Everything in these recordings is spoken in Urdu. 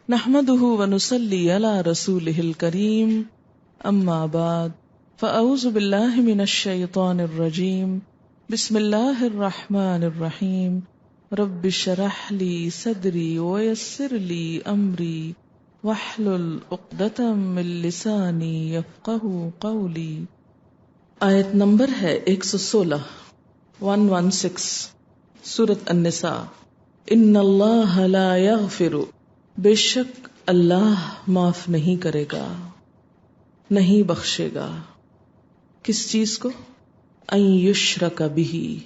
نحمده ونصلي على رسوله الكريم اما بعد فاعوذ بالله من الشيطان الرجيم بسم الله الرحمن الرحيم رب اشرح لي صدري ويسر لي امري واحلل عقدة من لساني يفقهوا قولي۔ آیت نمبر ہے 116 سورۃ النساء۔ ان اللہ لا یغفر، بے شک اللہ معاف نہیں کرے گا، نہیں بخشے گا، کس چیز کو؟ ان یشرک بہ،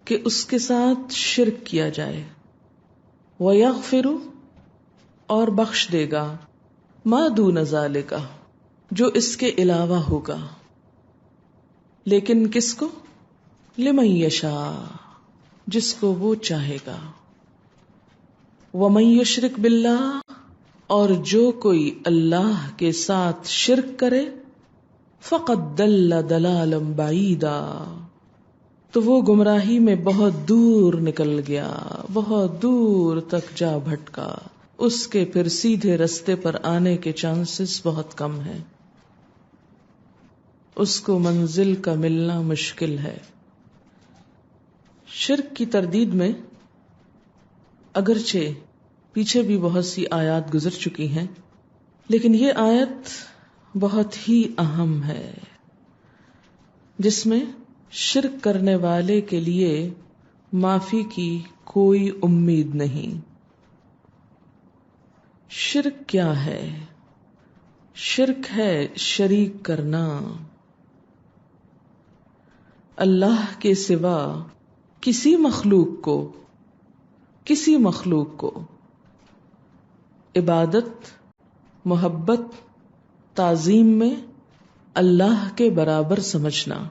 کہ اس کے ساتھ شرک کیا جائے، ویغفر، اور بخش دے گا، ما دون ذالک، جو اس کے علاوہ ہوگا، لیکن کس کو؟ لمن یشاء، جس کو وہ چاہے گا۔ ومن یشرک باللہ، اور جو کوئی اللہ کے ساتھ شرک کرے، فقد ضل ضلالا بعیدا، تو وہ گمراہی میں بہت دور نکل گیا، بہت دور تک جا بھٹکا، اس کے پھر سیدھے رستے پر آنے کے چانسز بہت کم ہیں، اس کو منزل کا ملنا مشکل ہے۔ شرک کی تردید میں اگرچہ پیچھے بھی بہت سی آیات گزر چکی ہیں، لیکن یہ آیت بہت ہی اہم ہے، جس میں شرک کرنے والے کے لیے معافی کی کوئی امید نہیں۔ شرک کیا ہے؟ شرک ہے شریک کرنا، اللہ کے سوا کسی مخلوق کو عبادت، محبت، تعظیم میں اللہ کے برابر سمجھنا،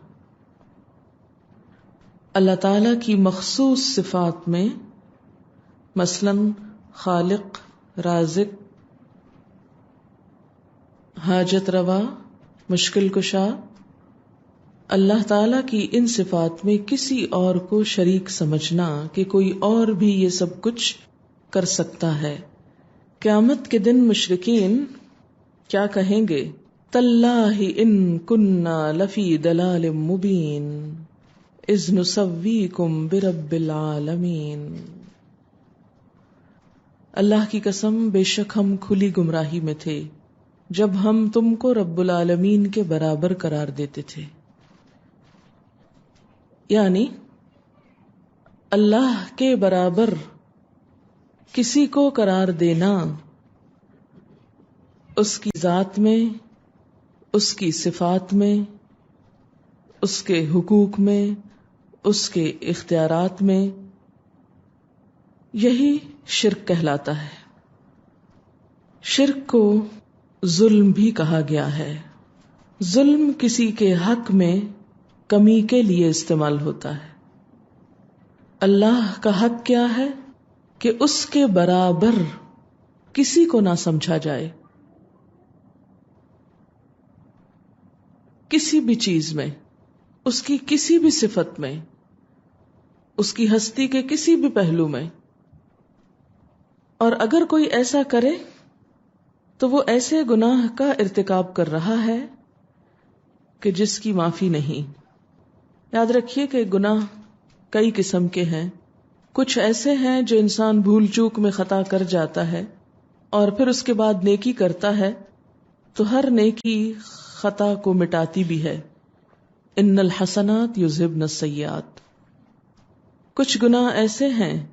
اللہ تعالی کی مخصوص صفات میں مثلاً خالق، رازق، حاجت روا، مشکل کشا، اللہ تعالی کی ان صفات میں کسی اور کو شریک سمجھنا کہ کوئی اور بھی یہ سب کچھ کر سکتا ہے۔ قیامت کے دن مشرکین کیا کہیں گے؟ تاللہ ان کننا لفی ضلال مبین اذ نسویکم برب العالمین۔ اللہ کی قسم، بے شک ہم کھلی گمراہی میں تھے جب ہم تم کو رب العالمین کے برابر قرار دیتے تھے۔ یعنی اللہ کے برابر کسی کو قرار دینا، اس کی ذات میں، اس کی صفات میں، اس کے حقوق میں، اس کے اختیارات میں، یہی شرک کہلاتا ہے۔ شرک کو ظلم بھی کہا گیا ہے۔ ظلم کسی کے حق میں کمی کے لیے استعمال ہوتا ہے۔ اللہ کا حق کیا ہے؟ کہ اس کے برابر کسی کو نہ سمجھا جائے، کسی بھی چیز میں، اس کی کسی بھی صفت میں، اس کی ہستی کے کسی بھی پہلو میں۔ اور اگر کوئی ایسا کرے تو وہ ایسے گناہ کا ارتکاب کر رہا ہے کہ جس کی معافی نہیں۔ یاد رکھیے کہ گناہ کئی قسم کے ہیں۔ کچھ ایسے ہیں جو انسان بھول چوک میں خطا کر جاتا ہے اور پھر اس کے بعد نیکی کرتا ہے تو ہر نیکی خطا کو مٹاتی بھی ہے۔ ان الحسنات یذہبن السیئات۔ کچھ گناہ ایسے ہیں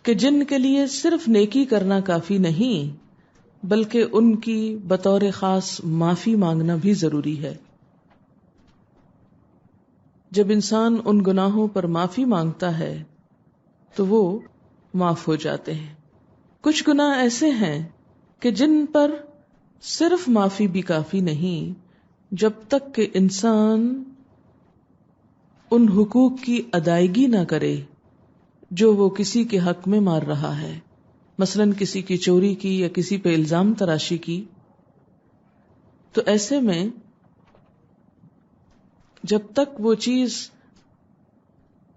کہ جن کے لیے صرف نیکی کرنا کافی نہیں، بلکہ ان کی بطور خاص معافی مانگنا بھی ضروری ہے۔ جب انسان ان گناہوں پر معافی مانگتا ہے تو وہ معاف ہو جاتے ہیں۔ کچھ گناہ ایسے ہیں کہ جن پر صرف معافی بھی کافی نہیں، جب تک کہ انسان ان حقوق کی ادائیگی نہ کرے جو وہ کسی کے حق میں مار رہا ہے، مثلاً کسی کی چوری کی یا کسی پہ الزام تراشی کی۔ تو ایسے میں جب تک وہ چیز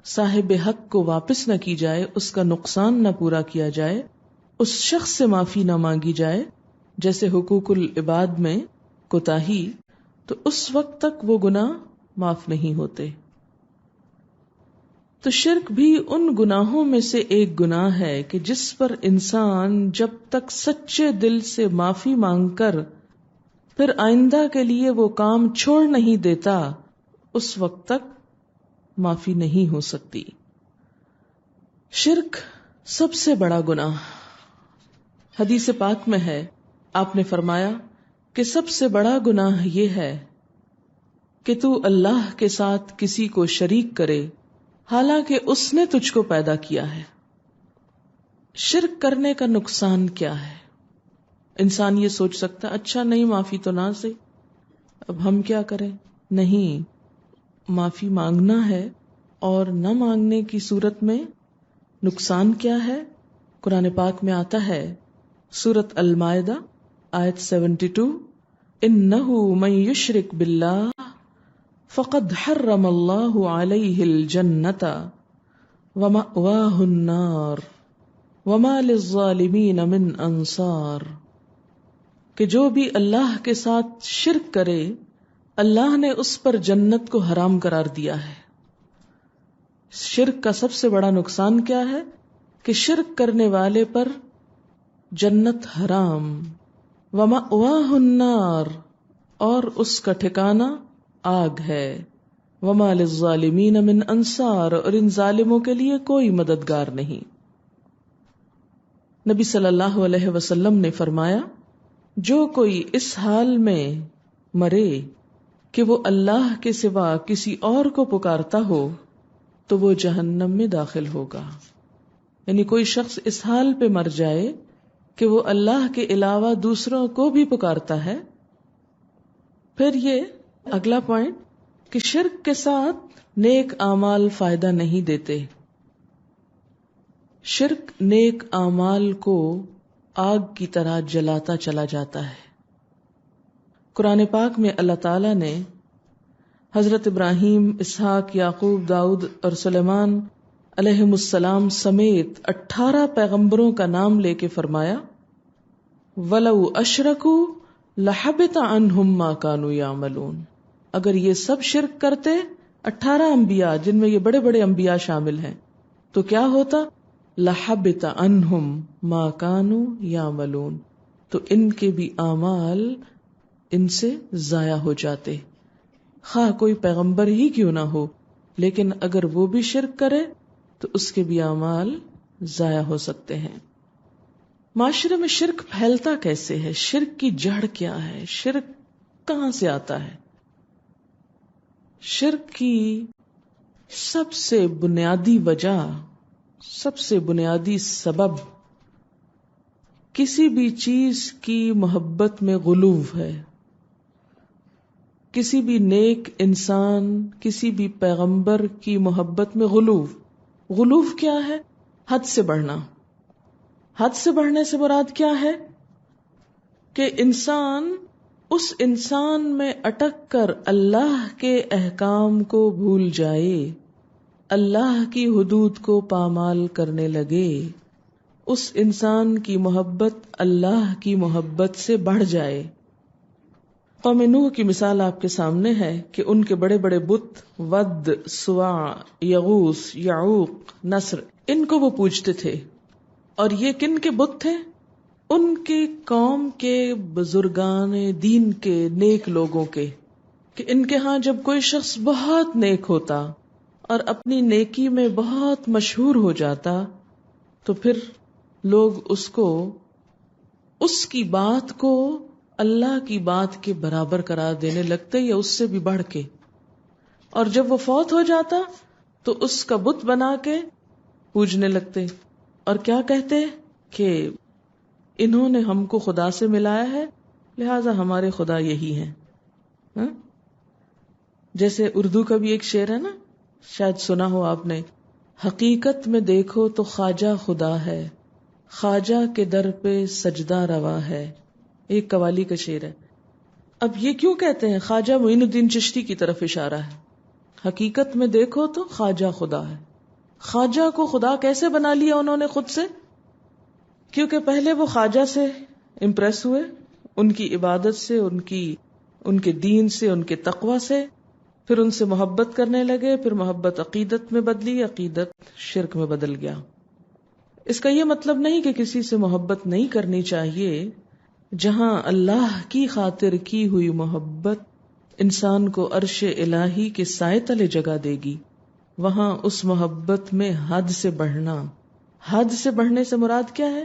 صاحب حق کو واپس نہ کی جائے، اس کا نقصان نہ پورا کیا جائے، اس شخص سے معافی نہ مانگی جائے جیسے حقوق العباد میں کوتاہی، تو اس وقت تک وہ گناہ معاف نہیں ہوتے۔ تو شرک بھی ان گناہوں میں سے ایک گناہ ہے کہ جس پر انسان جب تک سچے دل سے معافی مانگ کر پھر آئندہ کے لیے وہ کام چھوڑ نہیں دیتا، اس وقت تک معافی نہیں ہو سکتی۔ شرک سب سے بڑا گناہ، حدیث پاک میں ہے، آپ نے فرمایا کہ سب سے بڑا گناہ یہ ہے کہ تو اللہ کے ساتھ کسی کو شریک کرے حالانکہ اس نے تجھ کو پیدا کیا ہے۔ شرک کرنے کا نقصان کیا ہے؟ انسان یہ سوچ سکتا اچھا نہیں معافی تو نہ صحیح، اب ہم کیا کریں؟ نہیں، معافی مانگنا ہے، اور نہ مانگنے کی صورت میں نقصان کیا ہے؟ قرآن پاک میں آتا ہے، سورۃ المائدہ آیت 72، اِنَّهُ مَن يُشْرِكْ بِاللَّهِ فَقَدْ حَرَّمَ اللَّهُ عَلَيْهِ الْجَنَّةَ وَمَأْوَاهُ النَّارُ وَمَا لِلظَّالِمِينَ مِنْ أَنصَارٍ، کہ جو بھی اللہ کے ساتھ شرک کرے اللہ نے اس پر جنت کو حرام قرار دیا ہے۔ شرک کا سب سے بڑا نقصان کیا ہے کہ شرک کرنے والے پر جنت حرام، وَمَأْوَاهُ النَّارُ، اور اس کا ٹھکانہ آگ ہے، وَمَا لِلظَّالِمِينَ مِنْ أَنصَارٍ، اور ان ظالموں کے لیے کوئی مددگار نہیں۔ نبی صلی اللہ علیہ وسلم نے فرمایا، جو کوئی اس حال میں مرے کہ وہ اللہ کے سوا کسی اور کو پکارتا ہو تو وہ جہنم میں داخل ہوگا۔ یعنی کوئی شخص اس حال پہ مر جائے کہ وہ اللہ کے علاوہ دوسروں کو بھی پکارتا ہے۔ پھر یہ اگلا پوائنٹ کہ شرک کے ساتھ نیک اعمال فائدہ نہیں دیتے۔ شرک نیک اعمال کو آگ کی طرح جلاتا چلا جاتا ہے۔ قرآن پاک میں اللہ تعالیٰ نے حضرت ابراہیم، اسحاق، یعقوب، داؤد اور سلیمان علیہم السلام سمیت 18 پیغمبروں کا نام لے کے فرمایا، وَلَوْ أَشْرَكُوا لَحَبِطَ عَنْهُمْ مَا كَانُوا يَعْمَلُونَ، اگر یہ سب شرک کرتے، 18 انبیاء جن میں یہ بڑے بڑے انبیاء شامل ہیں، تو کیا ہوتا؟ لَحَبِطَ عَنْهُمْ مَا كَانُوا يَعْمَلُونَ، تو ان کے بھی اعمال ان سے ضائع ہو جاتے، خواہ کوئی پیغمبر ہی کیوں نہ ہو، لیکن اگر وہ بھی شرک کرے تو اس کے بھی اعمال ضائع ہو سکتے ہیں۔ معاشرے میں شرک پھیلتا کیسے ہے؟ شرک کی جڑ کیا ہے؟ شرک کہاں سے آتا ہے؟ شرک کی سب سے بنیادی وجہ، سب سے بنیادی سبب کسی بھی چیز کی محبت میں غلو ہے۔ کسی بھی نیک انسان، کسی بھی پیغمبر کی محبت میں غلو کیا ہے؟ حد سے بڑھنا۔ حد سے بڑھنے سے مراد کیا ہے؟ کہ انسان اس انسان میں اٹک کر اللہ کے احکام کو بھول جائے، اللہ کی حدود کو پامال کرنے لگے، اس انسان کی محبت اللہ کی محبت سے بڑھ جائے۔ قوم نوح کی مثال آپ کے سامنے ہے کہ ان کے بڑے بڑے بت ود، سواع، یغوث، یعوق، نصر، ان کو وہ پوجتے تھے۔ اور یہ کن کے بت تھے؟ ان کی قوم کے بزرگان دین کے، نیک لوگوں کے، کہ ان کے ہاں جب کوئی شخص بہت نیک ہوتا اور اپنی نیکی میں بہت مشہور ہو جاتا تو پھر لوگ اس کو، اس کی بات کو اللہ کی بات کے برابر قرار دینے لگتے یا اس سے بھی بڑھ کے، اور جب وہ فوت ہو جاتا تو اس کا بت بنا کے پوجنے لگتے، اور کیا کہتے کہ انہوں نے ہم کو خدا سے ملایا ہے لہذا ہمارے خدا یہی ہیں۔ جیسے اردو کا بھی ایک شعر ہے نا، شاید سنا ہو آپ نے، حقیقت میں دیکھو تو خواجہ خدا ہے، خواجہ کے در پہ سجدہ روا ہے، ایک قوالی کا شعر ہے۔ اب یہ کیوں کہتے ہیں؟ خواجہ معین الدین چشتی کی طرف اشارہ ہے، حقیقت میں دیکھو تو خواجہ خدا ہے۔ خواجہ کو خدا کیسے بنا لیا انہوں نے خود سے؟ کیونکہ پہلے وہ خواجہ سے امپریس ہوئے، ان کی عبادت سے، ان کے دین سے، ان کے تقوی سے، پھر ان سے محبت کرنے لگے، پھر محبت عقیدت میں بدلی، عقیدت شرک میں بدل گیا۔ اس کا یہ مطلب نہیں کہ کسی سے محبت نہیں کرنی چاہیے، جہاں اللہ کی خاطر کی ہوئی محبت انسان کو عرش الہی کے سائے تلے جگہ دے گی، وہاں اس محبت میں حد سے بڑھنے سے مراد کیا ہے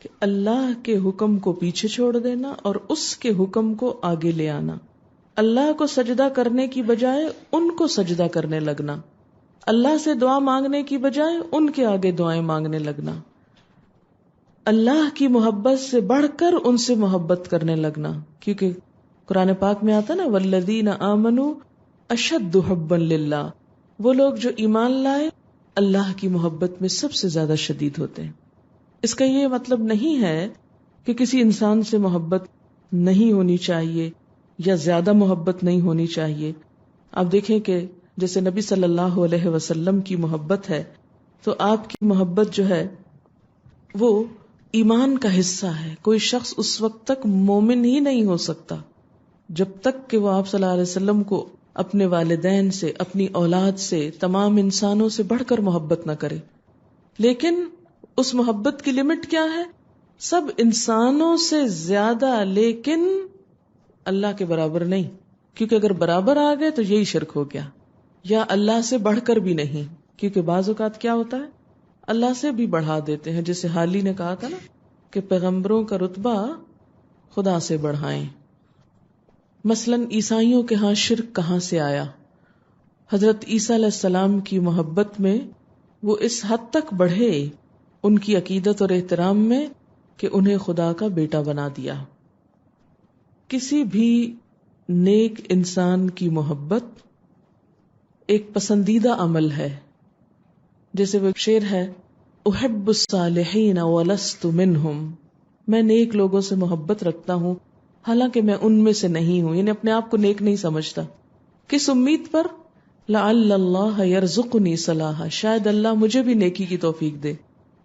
کہ اللہ کے حکم کو پیچھے چھوڑ دینا اور اس کے حکم کو آگے لے آنا، اللہ کو سجدہ کرنے کی بجائے ان کو سجدہ کرنے لگنا، اللہ سے دعا مانگنے کی بجائے ان کے آگے دعائیں مانگنے لگنا، اللہ کی محبت سے بڑھ کر ان سے محبت کرنے لگنا، کیونکہ قرآن پاک میں آتا نا والذین آمنوا اشد حبا للہ، وہ لوگ جو ایمان لائے اللہ کی محبت میں سب سے زیادہ شدید ہوتے ہیں۔ اس کا یہ مطلب نہیں ہے کہ کسی انسان سے محبت نہیں ہونی چاہیے یا زیادہ محبت نہیں ہونی چاہیے۔ آپ دیکھیں کہ جیسے نبی صلی اللہ علیہ وسلم کی محبت ہے تو آپ کی محبت جو ہے وہ ایمان کا حصہ ہے۔ کوئی شخص اس وقت تک مومن ہی نہیں ہو سکتا جب تک کہ وہ آپ صلی اللہ علیہ وسلم کو اپنے والدین سے، اپنی اولاد سے، تمام انسانوں سے بڑھ کر محبت نہ کرے۔ لیکن اس محبت کی لمٹ کیا ہے؟ سب انسانوں سے زیادہ، لیکن اللہ کے برابر نہیں، کیونکہ اگر برابر آ گئے تو یہی شرک ہو گیا، یا اللہ سے بڑھ کر بھی نہیں، کیونکہ بعض اوقات کیا ہوتا ہے اللہ سے بھی بڑھا دیتے ہیں، جیسے حالی نے کہا تھا نا کہ پیغمبروں کا رتبہ خدا سے بڑھائیں۔ مثلا عیسائیوں کے ہاں شرک کہاں سے آیا؟ حضرت عیسیٰ علیہ السلام کی محبت میں وہ اس حد تک بڑھے ان کی عقیدت اور احترام میں کہ انہیں خدا کا بیٹا بنا دیا۔ کسی بھی نیک انسان کی محبت ایک پسندیدہ عمل ہے، جیسے وہ شعر ہے احب الصالحین ولست منہم، میں نیک لوگوں سے محبت رکھتا ہوں حالانکہ میں ان میں سے نہیں ہوں، یعنی اپنے آپ کو نیک نہیں سمجھتا۔ کس امید پر؟ لعل اللہ یرزقنی صلاحا، شاید اللہ مجھے بھی نیکی کی توفیق دے،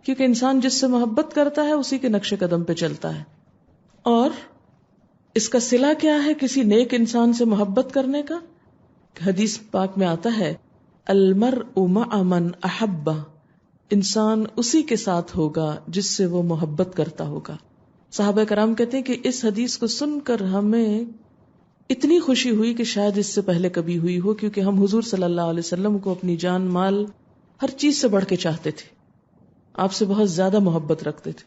کیونکہ انسان جس سے محبت کرتا ہے اسی کے نقش قدم پہ چلتا ہے۔ اور اس کا صلہ کیا ہے کسی نیک انسان سے محبت کرنے کا؟ حدیث پاک میں آتا ہے المرء مع من احب، انسان اسی کے ساتھ ہوگا جس سے وہ محبت کرتا ہوگا۔ صحابہ کرام کہتے ہیں کہ اس حدیث کو سن کر ہمیں اتنی خوشی ہوئی کہ شاید اس سے پہلے کبھی ہوئی ہو، کیونکہ ہم حضور صلی اللہ علیہ وسلم کو اپنی جان مال ہر چیز سے بڑھ کے چاہتے تھے، آپ سے بہت زیادہ محبت رکھتے تھے۔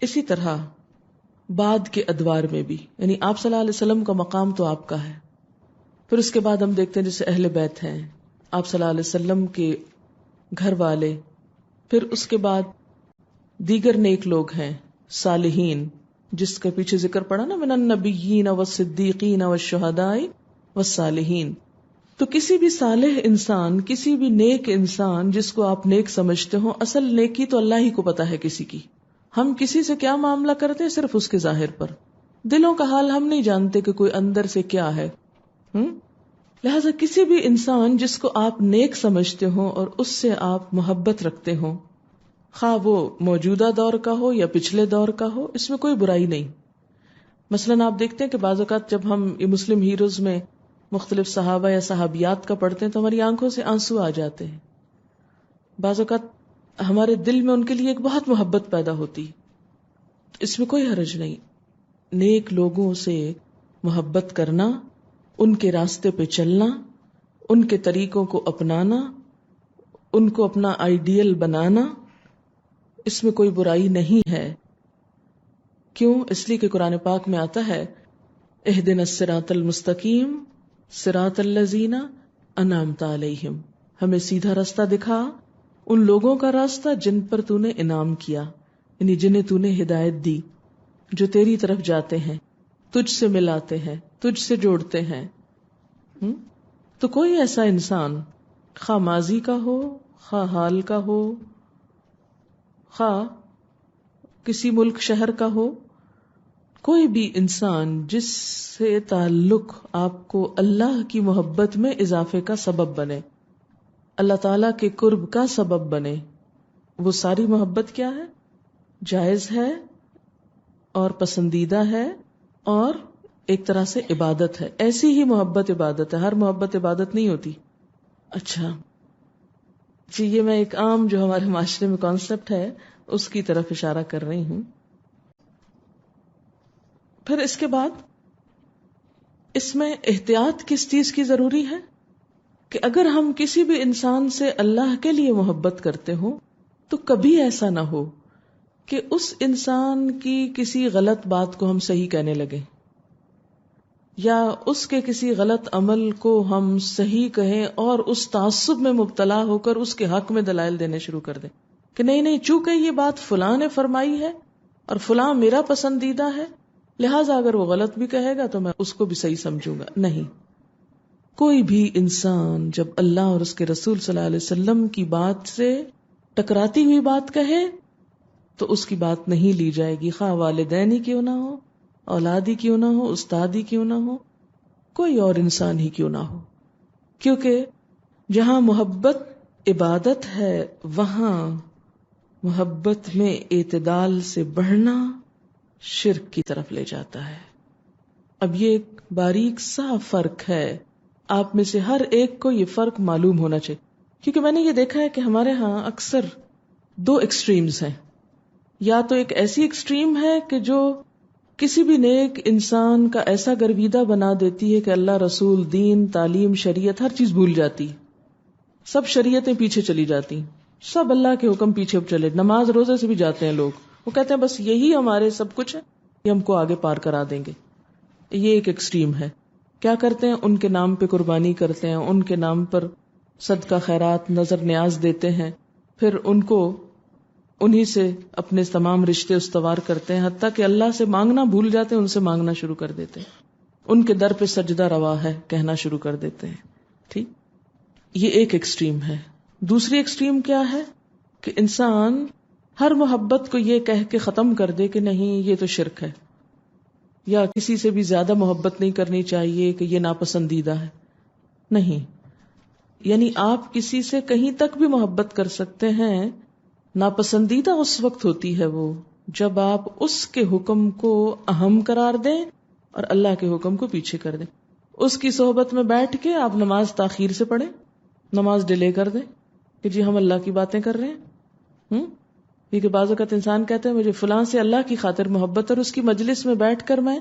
اسی طرح بعد کے ادوار میں بھی، یعنی آپ صلی اللہ علیہ وسلم کا مقام تو آپ کا ہے، پھر اس کے بعد ہم دیکھتے ہیں جیسے اہل بیت ہیں، آپ صلی اللہ علیہ وسلم کے گھر والے، پھر اس کے بعد دیگر نیک لوگ ہیں، صالحین، جس کے پیچھے ذکر پڑا نا من النبیین والصدیقین والشہداء والصالحین۔ تو کسی بھی صالح انسان، کسی بھی نیک انسان جس کو آپ نیک سمجھتے ہو، اصل نیکی تو اللہ ہی کو پتا ہے کسی کی۔ ہم کسی سے کیا معاملہ کرتے ہیں صرف اس کے ظاہر پر، دلوں کا حال ہم نہیں جانتے کہ کوئی اندر سے کیا ہے۔ لہذا کسی بھی انسان جس کو آپ نیک سمجھتے ہو اور اس سے آپ محبت رکھتے ہو، خواہ وہ موجودہ دور کا ہو یا پچھلے دور کا ہو، اس میں کوئی برائی نہیں۔ مثلا آپ دیکھتے ہیں کہ بعض اوقات جب ہم مسلم ہیروز میں مختلف صحابہ یا صحابیات کا پڑھتے ہیں تو ہماری آنکھوں سے آنسو آ جاتے ہیں، بعض اوقات ہمارے دل میں ان کے لیے ایک بہت محبت پیدا ہوتی، اس میں کوئی حرج نہیں۔ نیک لوگوں سے محبت کرنا، ان کے راستے پہ چلنا، ان کے طریقوں کو اپنانا، ان کو اپنا آئیڈیل بنانا، اس میں کوئی برائی نہیں ہے۔ کیوں؟ اس لیے کہ قرآن پاک میں آتا ہے اہدنا الصراط المستقیم صراط الذین انعمت علیہم، ہمیں سیدھا راستہ دکھا، ان لوگوں کا راستہ جن پر تو نے انعام کیا، یعنی جنہیں تو نے ہدایت دی، جو تیری طرف جاتے ہیں، تجھ سے ملاتے ہیں، تجھ سے جوڑتے ہیں۔ تو کوئی ایسا انسان خواہ ماضی کا ہو، خواہ حال کا ہو، خواہ کسی ملک شہر کا ہو، کوئی بھی انسان جس سے تعلق آپ کو اللہ کی محبت میں اضافے کا سبب بنے، اللہ تعالیٰ کے قرب کا سبب بنے، وہ ساری محبت کیا ہے؟ جائز ہے اور پسندیدہ ہے اور ایک طرح سے عبادت ہے. ایسی ہی محبت عبادت ہے، ہر محبت عبادت نہیں ہوتی. اچھا جی، یہ میں ایک عام جو ہمارے معاشرے میں کانسیپٹ ہے اس کی طرف اشارہ کر رہی ہوں. پھر اس کے بعد اس میں احتیاط کس چیز کی ضروری ہے کہ اگر ہم کسی بھی انسان سے اللہ کے لیے محبت کرتے ہوں تو کبھی ایسا نہ ہو کہ اس انسان کی کسی غلط بات کو ہم صحیح کہنے لگیں یا اس کے کسی غلط عمل کو ہم صحیح کہیں اور اس تعصب میں مبتلا ہو کر اس کے حق میں دلائل دینے شروع کر دیں کہ نہیں چونکہ یہ بات فلاں نے فرمائی ہے اور فلاں میرا پسندیدہ ہے، لہٰذا اگر وہ غلط بھی کہے گا تو میں اس کو بھی صحیح سمجھوں گا. نہیں، کوئی بھی انسان جب اللہ اور اس کے رسول صلی اللہ علیہ وسلم کی بات سے ٹکراتی ہوئی بات کہے تو اس کی بات نہیں لی جائے گی، خواہ والدین ہی کیوں نہ ہو، اولاد ہی کیوں نہ ہو، استاد ہی کیوں نہ ہو، کوئی اور انسان ہی کیوں نہ ہو. کیونکہ جہاں محبت عبادت ہے وہاں محبت میں اعتدال سے بڑھنا شرک کی طرف لے جاتا ہے. اب یہ ایک باریک سا فرق ہے، آپ میں سے ہر ایک کو یہ فرق معلوم ہونا چاہیے. کیونکہ میں نے یہ دیکھا ہے کہ ہمارے ہاں اکثر دو ایکسٹریمز ہیں. یا تو ایک ایسی ایکسٹریم ہے کہ جو کسی بھی نیک انسان کا ایسا گرویدہ بنا دیتی ہے کہ اللہ، رسول، دین، تعلیم، شریعت ہر چیز بھول جاتی، سب شریعتیں پیچھے چلی جاتی، سب اللہ کے حکم پیچھے چلے، نماز روزے سے بھی جاتے ہیں لوگ، وہ کہتے ہیں بس یہی ہمارے سب کچھ ہے، یہ ہم کو آگے پار کرا دیں گے. یہ ایک ایکسٹریم ہے. کیا کرتے ہیں؟ ان کے نام پہ قربانی کرتے ہیں، ان کے نام پر صدقہ خیرات، نظر نیاز دیتے ہیں، پھر ان کو انہی سے اپنے تمام رشتے استوار کرتے ہیں، حتیٰ کہ اللہ سے مانگنا بھول جاتے ہیں، ان سے مانگنا شروع کر دیتے ہیں، ان کے در پہ سجدہ روا ہے کہنا شروع کر دیتے ہیں. ٹھیک، یہ ایک ایکسٹریم ہے. دوسری ایکسٹریم کیا ہے کہ انسان ہر محبت کو یہ کہہ کے ختم کر دے کہ نہیں یہ تو شرک ہے، یا کسی سے بھی زیادہ محبت نہیں کرنی چاہیے کہ یہ ناپسندیدہ ہے. نہیں، یعنی آپ کسی سے کہیں تک بھی محبت کر سکتے ہیں، ناپسندیدہ اس وقت ہوتی ہے وہ جب آپ اس کے حکم کو اہم قرار دیں اور اللہ کے حکم کو پیچھے کر دیں. اس کی صحبت میں بیٹھ کے آپ نماز تاخیر سے پڑھیں، نماز ڈیلے کر دیں کہ جی ہم اللہ کی باتیں کر رہے ہیں. یہ کہ بعض اوقات انسان کہتے ہیں مجھے فلاں سے اللہ کی خاطر محبت، اور اس کی مجلس میں بیٹھ کر میں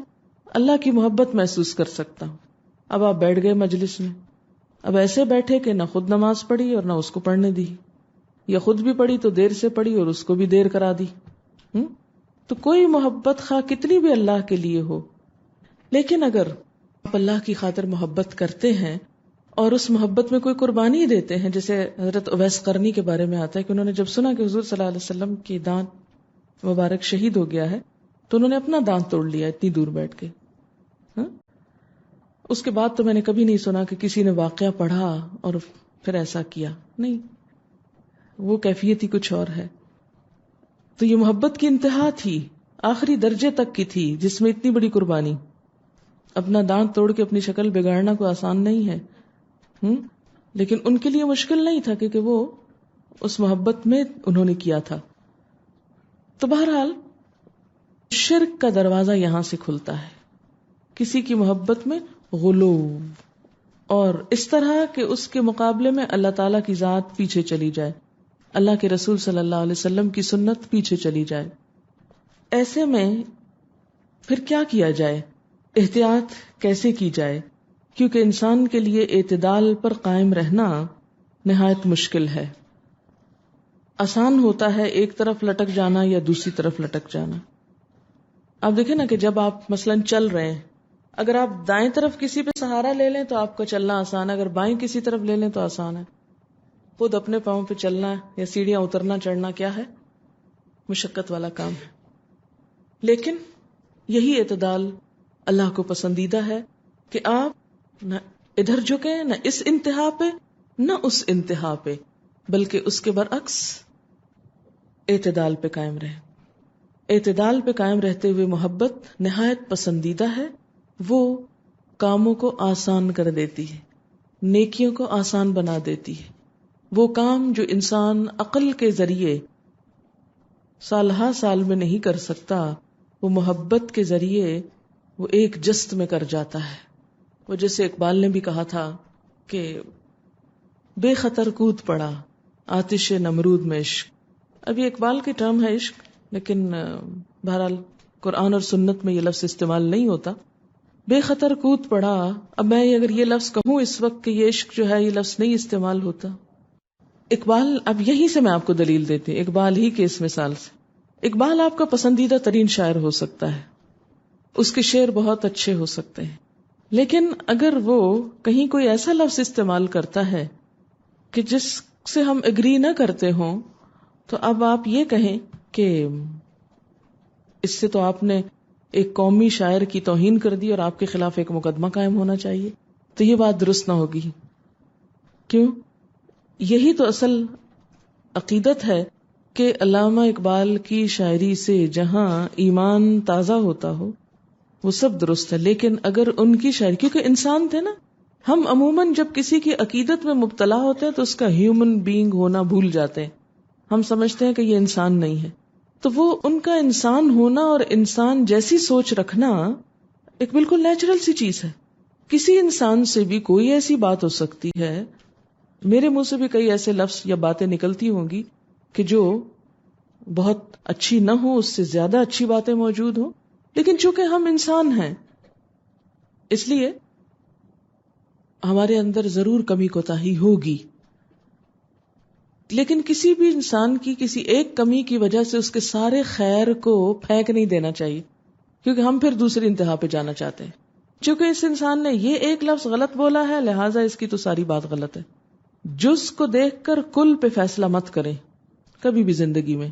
اللہ کی محبت محسوس کر سکتا ہوں. اب آپ بیٹھ گئے مجلس میں، اب ایسے بیٹھے کہ نہ خود نماز پڑھی اور نہ اس کو پڑھنے دی، یا خود بھی پڑھی تو دیر سے پڑھی اور اس کو بھی دیر کرا دی. تو کوئی محبت خواہ کتنی بھی اللہ کے لیے ہو، لیکن اگر آپ اللہ کی خاطر محبت کرتے ہیں اور اس محبت میں کوئی قربانی دیتے ہیں، جیسے حضرت اویس قرنی کے بارے میں آتا ہے کہ انہوں نے جب سنا کہ حضور صلی اللہ علیہ وسلم کی دانت مبارک شہید ہو گیا ہے تو انہوں نے اپنا دانت توڑ لیا اتنی دور بیٹھ کے. اس کے بعد تو میں نے کبھی نہیں سنا کہ کسی نے واقعہ پڑھا اور پھر ایسا کیا. نہیں، وہ کیفیت ہی کچھ اور ہے. تو یہ محبت کی انتہا تھی، آخری درجے تک کی تھی، جس میں اتنی بڑی قربانی. اپنا دانت توڑ کے اپنی شکل بگاڑنا کوئی آسان نہیں ہے، لیکن ان کے لیے مشکل نہیں تھا کیونکہ وہ اس محبت میں انہوں نے کیا تھا. تو بہرحال شرک کا دروازہ یہاں سے کھلتا ہے، کسی کی محبت میں غلو، اور اس طرح کہ اس کے مقابلے میں اللہ تعالیٰ کی ذات پیچھے چلی جائے، اللہ کے رسول صلی اللہ علیہ وسلم کی سنت پیچھے چلی جائے. ایسے میں پھر کیا کیا جائے، احتیاط کیسے کی جائے؟ کیونکہ انسان کے لیے اعتدال پر قائم رہنا نہایت مشکل ہے. آسان ہوتا ہے ایک طرف لٹک جانا یا دوسری طرف لٹک جانا. آپ دیکھیں نا کہ جب آپ مثلاً چل رہے ہیں، اگر آپ دائیں طرف کسی پہ سہارا لے لیں تو آپ کو چلنا آسان ہے، اگر بائیں کسی طرف لے لیں تو آسان ہے. خود اپنے پاؤں پہ چلنا یا سیڑھیاں اترنا چڑھنا کیا ہے؟ مشقت والا کام ہے. لیکن یہی اعتدال اللہ کو پسندیدہ ہے کہ آپ نہ ادھر جھکیں، نہ اس انتہا پہ نہ اس انتہا پہ، بلکہ اس کے برعکس اعتدال پہ قائم رہیں. اعتدال پہ قائم رہتے ہوئے محبت نہایت پسندیدہ ہے. وہ کاموں کو آسان کر دیتی ہے، نیکیوں کو آسان بنا دیتی ہے. وہ کام جو انسان عقل کے ذریعے سال ہا سال میں نہیں کر سکتا، وہ محبت کے ذریعے وہ ایک جست میں کر جاتا ہے. وہ جیسے اقبال نے بھی کہا تھا کہ بے خطر کود پڑا آتش نمرود میں عشق. اب یہ اقبال کی ٹرم ہے عشق، لیکن بہرحال قرآن اور سنت میں یہ لفظ استعمال نہیں ہوتا. بے خطر کود پڑا، اب میں اگر یہ لفظ کہوں اس وقت کہ یہ عشق جو ہے، یہ لفظ نہیں استعمال ہوتا. اقبال، اب یہیں سے میں آپ کو دلیل دیتی ہوں اقبال ہی کے اس مثال سے. اقبال آپ کا پسندیدہ ترین شاعر ہو سکتا ہے، اس کے شعر بہت اچھے ہو سکتے ہیں، لیکن اگر وہ کہیں کوئی ایسا لفظ استعمال کرتا ہے کہ جس سے ہم اگری نہ کرتے ہوں، تو اب آپ یہ کہیں کہ اس سے تو آپ نے ایک قومی شاعر کی توہین کر دی اور آپ کے خلاف ایک مقدمہ قائم ہونا چاہیے، تو یہ بات درست نہ ہوگی. کیوں؟ یہی تو اصل عقیدت ہے کہ علامہ اقبال کی شاعری سے جہاں ایمان تازہ ہوتا ہو وہ سب درست ہے، لیکن اگر ان کی شاعری، کیونکہ انسان تھے نا، ہم عموماً جب کسی کی عقیدت میں مبتلا ہوتے ہیں تو اس کا ہیومن بینگ ہونا بھول جاتے ہیں، ہم سمجھتے ہیں کہ یہ انسان نہیں ہے. تو وہ ان کا انسان ہونا اور انسان جیسی سوچ رکھنا ایک بالکل نیچرل سی چیز ہے. کسی انسان سے بھی کوئی ایسی بات ہو سکتی ہے، میرے منہ سے بھی کئی ایسے لفظ یا باتیں نکلتی ہوں گی کہ جو بہت اچھی نہ ہو، اس سے زیادہ اچھی باتیں موجود ہوں، لیکن چونکہ ہم انسان ہیں اس لیے ہمارے اندر ضرور کمی کوتاہی ہوگی. لیکن کسی بھی انسان کی کسی ایک کمی کی وجہ سے اس کے سارے خیر کو پھینک نہیں دینا چاہیے، کیونکہ ہم پھر دوسری انتہا پہ جانا چاہتے ہیں. چونکہ اس انسان نے یہ ایک لفظ غلط بولا ہے، لہٰذا اس کی تو ساری بات غلط ہے. جز کو دیکھ کر کل پہ فیصلہ مت کریں کبھی بھی زندگی میں.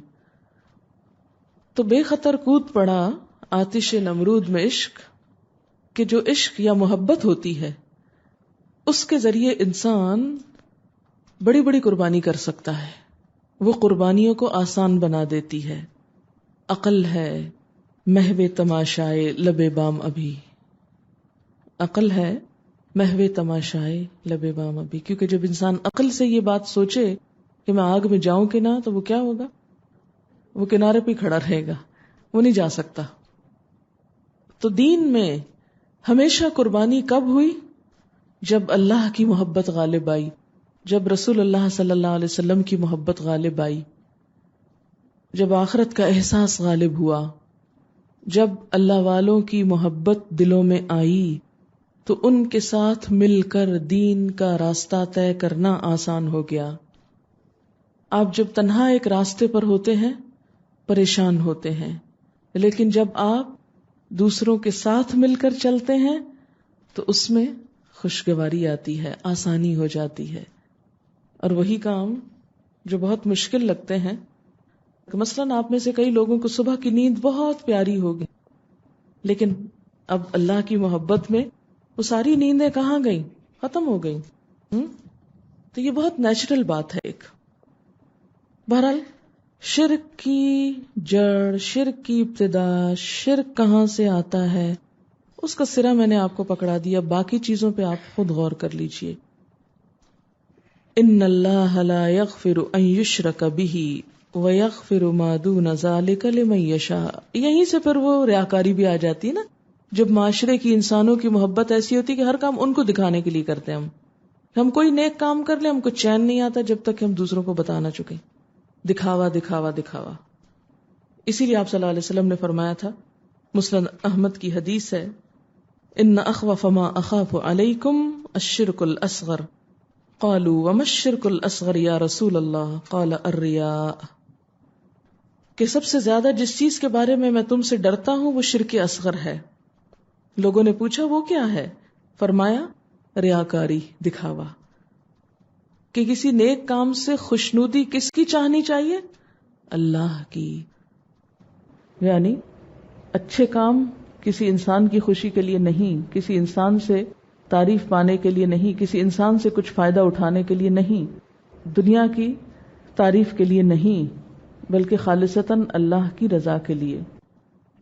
تو بے خطر کود پڑا آتش نمرود میں عشق، کہ جو عشق یا محبت ہوتی ہے اس کے ذریعے انسان بڑی بڑی قربانی کر سکتا ہے. وہ قربانیوں کو آسان بنا دیتی ہے. عقل ہے محو تماشائے لب بام ابھی، عقل ہے محو تماشائے لب بام ابھی. کیونکہ جب انسان عقل سے یہ بات سوچے کہ میں آگ میں جاؤں کہ نہ، تو وہ کیا ہوگا؟ وہ کنارے پہ کھڑا رہے گا، وہ نہیں جا سکتا. تو دین میں ہمیشہ قربانی کب ہوئی؟ جب اللہ کی محبت غالب آئی، جب رسول اللہ صلی اللہ علیہ وسلم کی محبت غالب آئی، جب آخرت کا احساس غالب ہوا، جب اللہ والوں کی محبت دلوں میں آئی، تو ان کے ساتھ مل کر دین کا راستہ طے کرنا آسان ہو گیا. آپ جب تنہا ایک راستے پر ہوتے ہیں پریشان ہوتے ہیں، لیکن جب آپ دوسروں کے ساتھ مل کر چلتے ہیں تو اس میں خوشگواری آتی ہے، آسانی ہو جاتی ہے. اور وہی کام جو بہت مشکل لگتے ہیں، مثلاً آپ میں سے کئی لوگوں کو صبح کی نیند بہت پیاری ہوگی، لیکن اب اللہ کی محبت میں وہ ساری نیندیں کہاں گئیں؟ ختم ہو گئیں. تو یہ بہت نیچرل بات ہے. ایک بہرحال شرک کی جڑ، شرک کی ابتدا، شرک کہاں سے آتا ہے، اس کا سرا میں نے آپ کو پکڑا دیا. باقی چیزوں پہ آپ خود غور کر لیجئے. ان اللہ لا یغفر ان یشرک بہ ویغفر ما دون ذلک لمن یشاء. یہیں سے پھر وہ ریاکاری بھی آ جاتی ہے نا، جب معاشرے کی انسانوں کی محبت ایسی ہوتی کہ ہر کام ان کو دکھانے کے لیے کرتے ہیں. ہم کوئی نیک کام کر لیں، ہم کو چین نہیں آتا جب تک ہم دوسروں کو بتا نہ چکیں. دکھاوا دکھاوا دکھاوا. اسی لیے آپ صلی اللہ علیہ وسلم نے فرمایا تھا، مسند احمد کی حدیث ہے، ان اخوف ما اخاف علیکم الشرک الاصغر. قالوا وما الشرک الاصغر یا رسول اللہ؟ قال الرياء. کہ سب سے زیادہ جس چیز کے بارے میں تم سے ڈرتا ہوں وہ شرک اصغر ہے. لوگوں نے پوچھا وہ کیا ہے؟ فرمایا ریاکاری، دکھاوا. کہ کسی نیک کام سے خوشنودی کس کی چاہنی چاہیے؟ اللہ کی. یعنی اچھے کام کسی انسان کی خوشی کے لیے نہیں، کسی انسان سے تعریف پانے کے لیے نہیں، کسی انسان سے کچھ فائدہ اٹھانے کے لیے نہیں، دنیا کی تعریف کے لیے نہیں، بلکہ خالصتاً اللہ کی رضا کے لیے.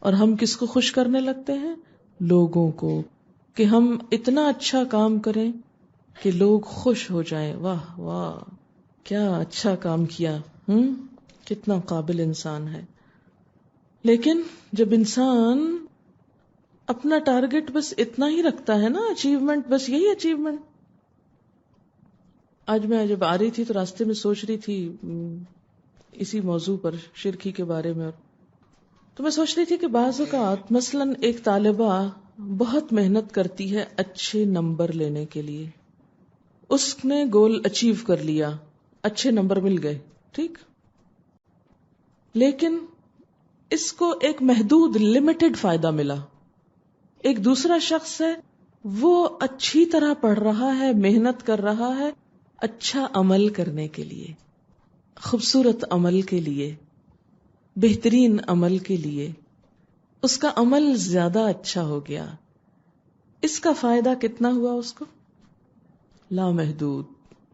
اور ہم کس کو خوش کرنے لگتے ہیں؟ لوگوں کو. کہ ہم اتنا اچھا کام کریں کہ لوگ خوش ہو جائیں، واہ واہ کیا اچھا کام کیا، کتنا قابل انسان ہے. لیکن جب انسان اپنا ٹارگٹ بس اتنا ہی رکھتا ہے نا، اچیومنٹ، بس یہی اچیومنٹ. آج میں جب آ رہی تھی تو راستے میں سوچ رہی تھی اسی موضوع پر، شرکی کے بارے میں، تو میں سوچ رہی تھی کہ بعض اوقات مثلاً ایک طالبہ بہت محنت کرتی ہے اچھے نمبر لینے کے لیے، اس نے گول اچیو کر لیا، اچھے نمبر مل گئے، ٹھیک، لیکن اس کو ایک محدود لمیٹڈ فائدہ ملا. ایک دوسرا شخص ہے، وہ اچھی طرح پڑھ رہا ہے، محنت کر رہا ہے اچھا عمل کرنے کے لیے، خوبصورت عمل کے لیے، بہترین عمل کے لیے. اس کا عمل زیادہ اچھا ہو گیا. اس کا فائدہ کتنا ہوا اس کو؟ لامحدود،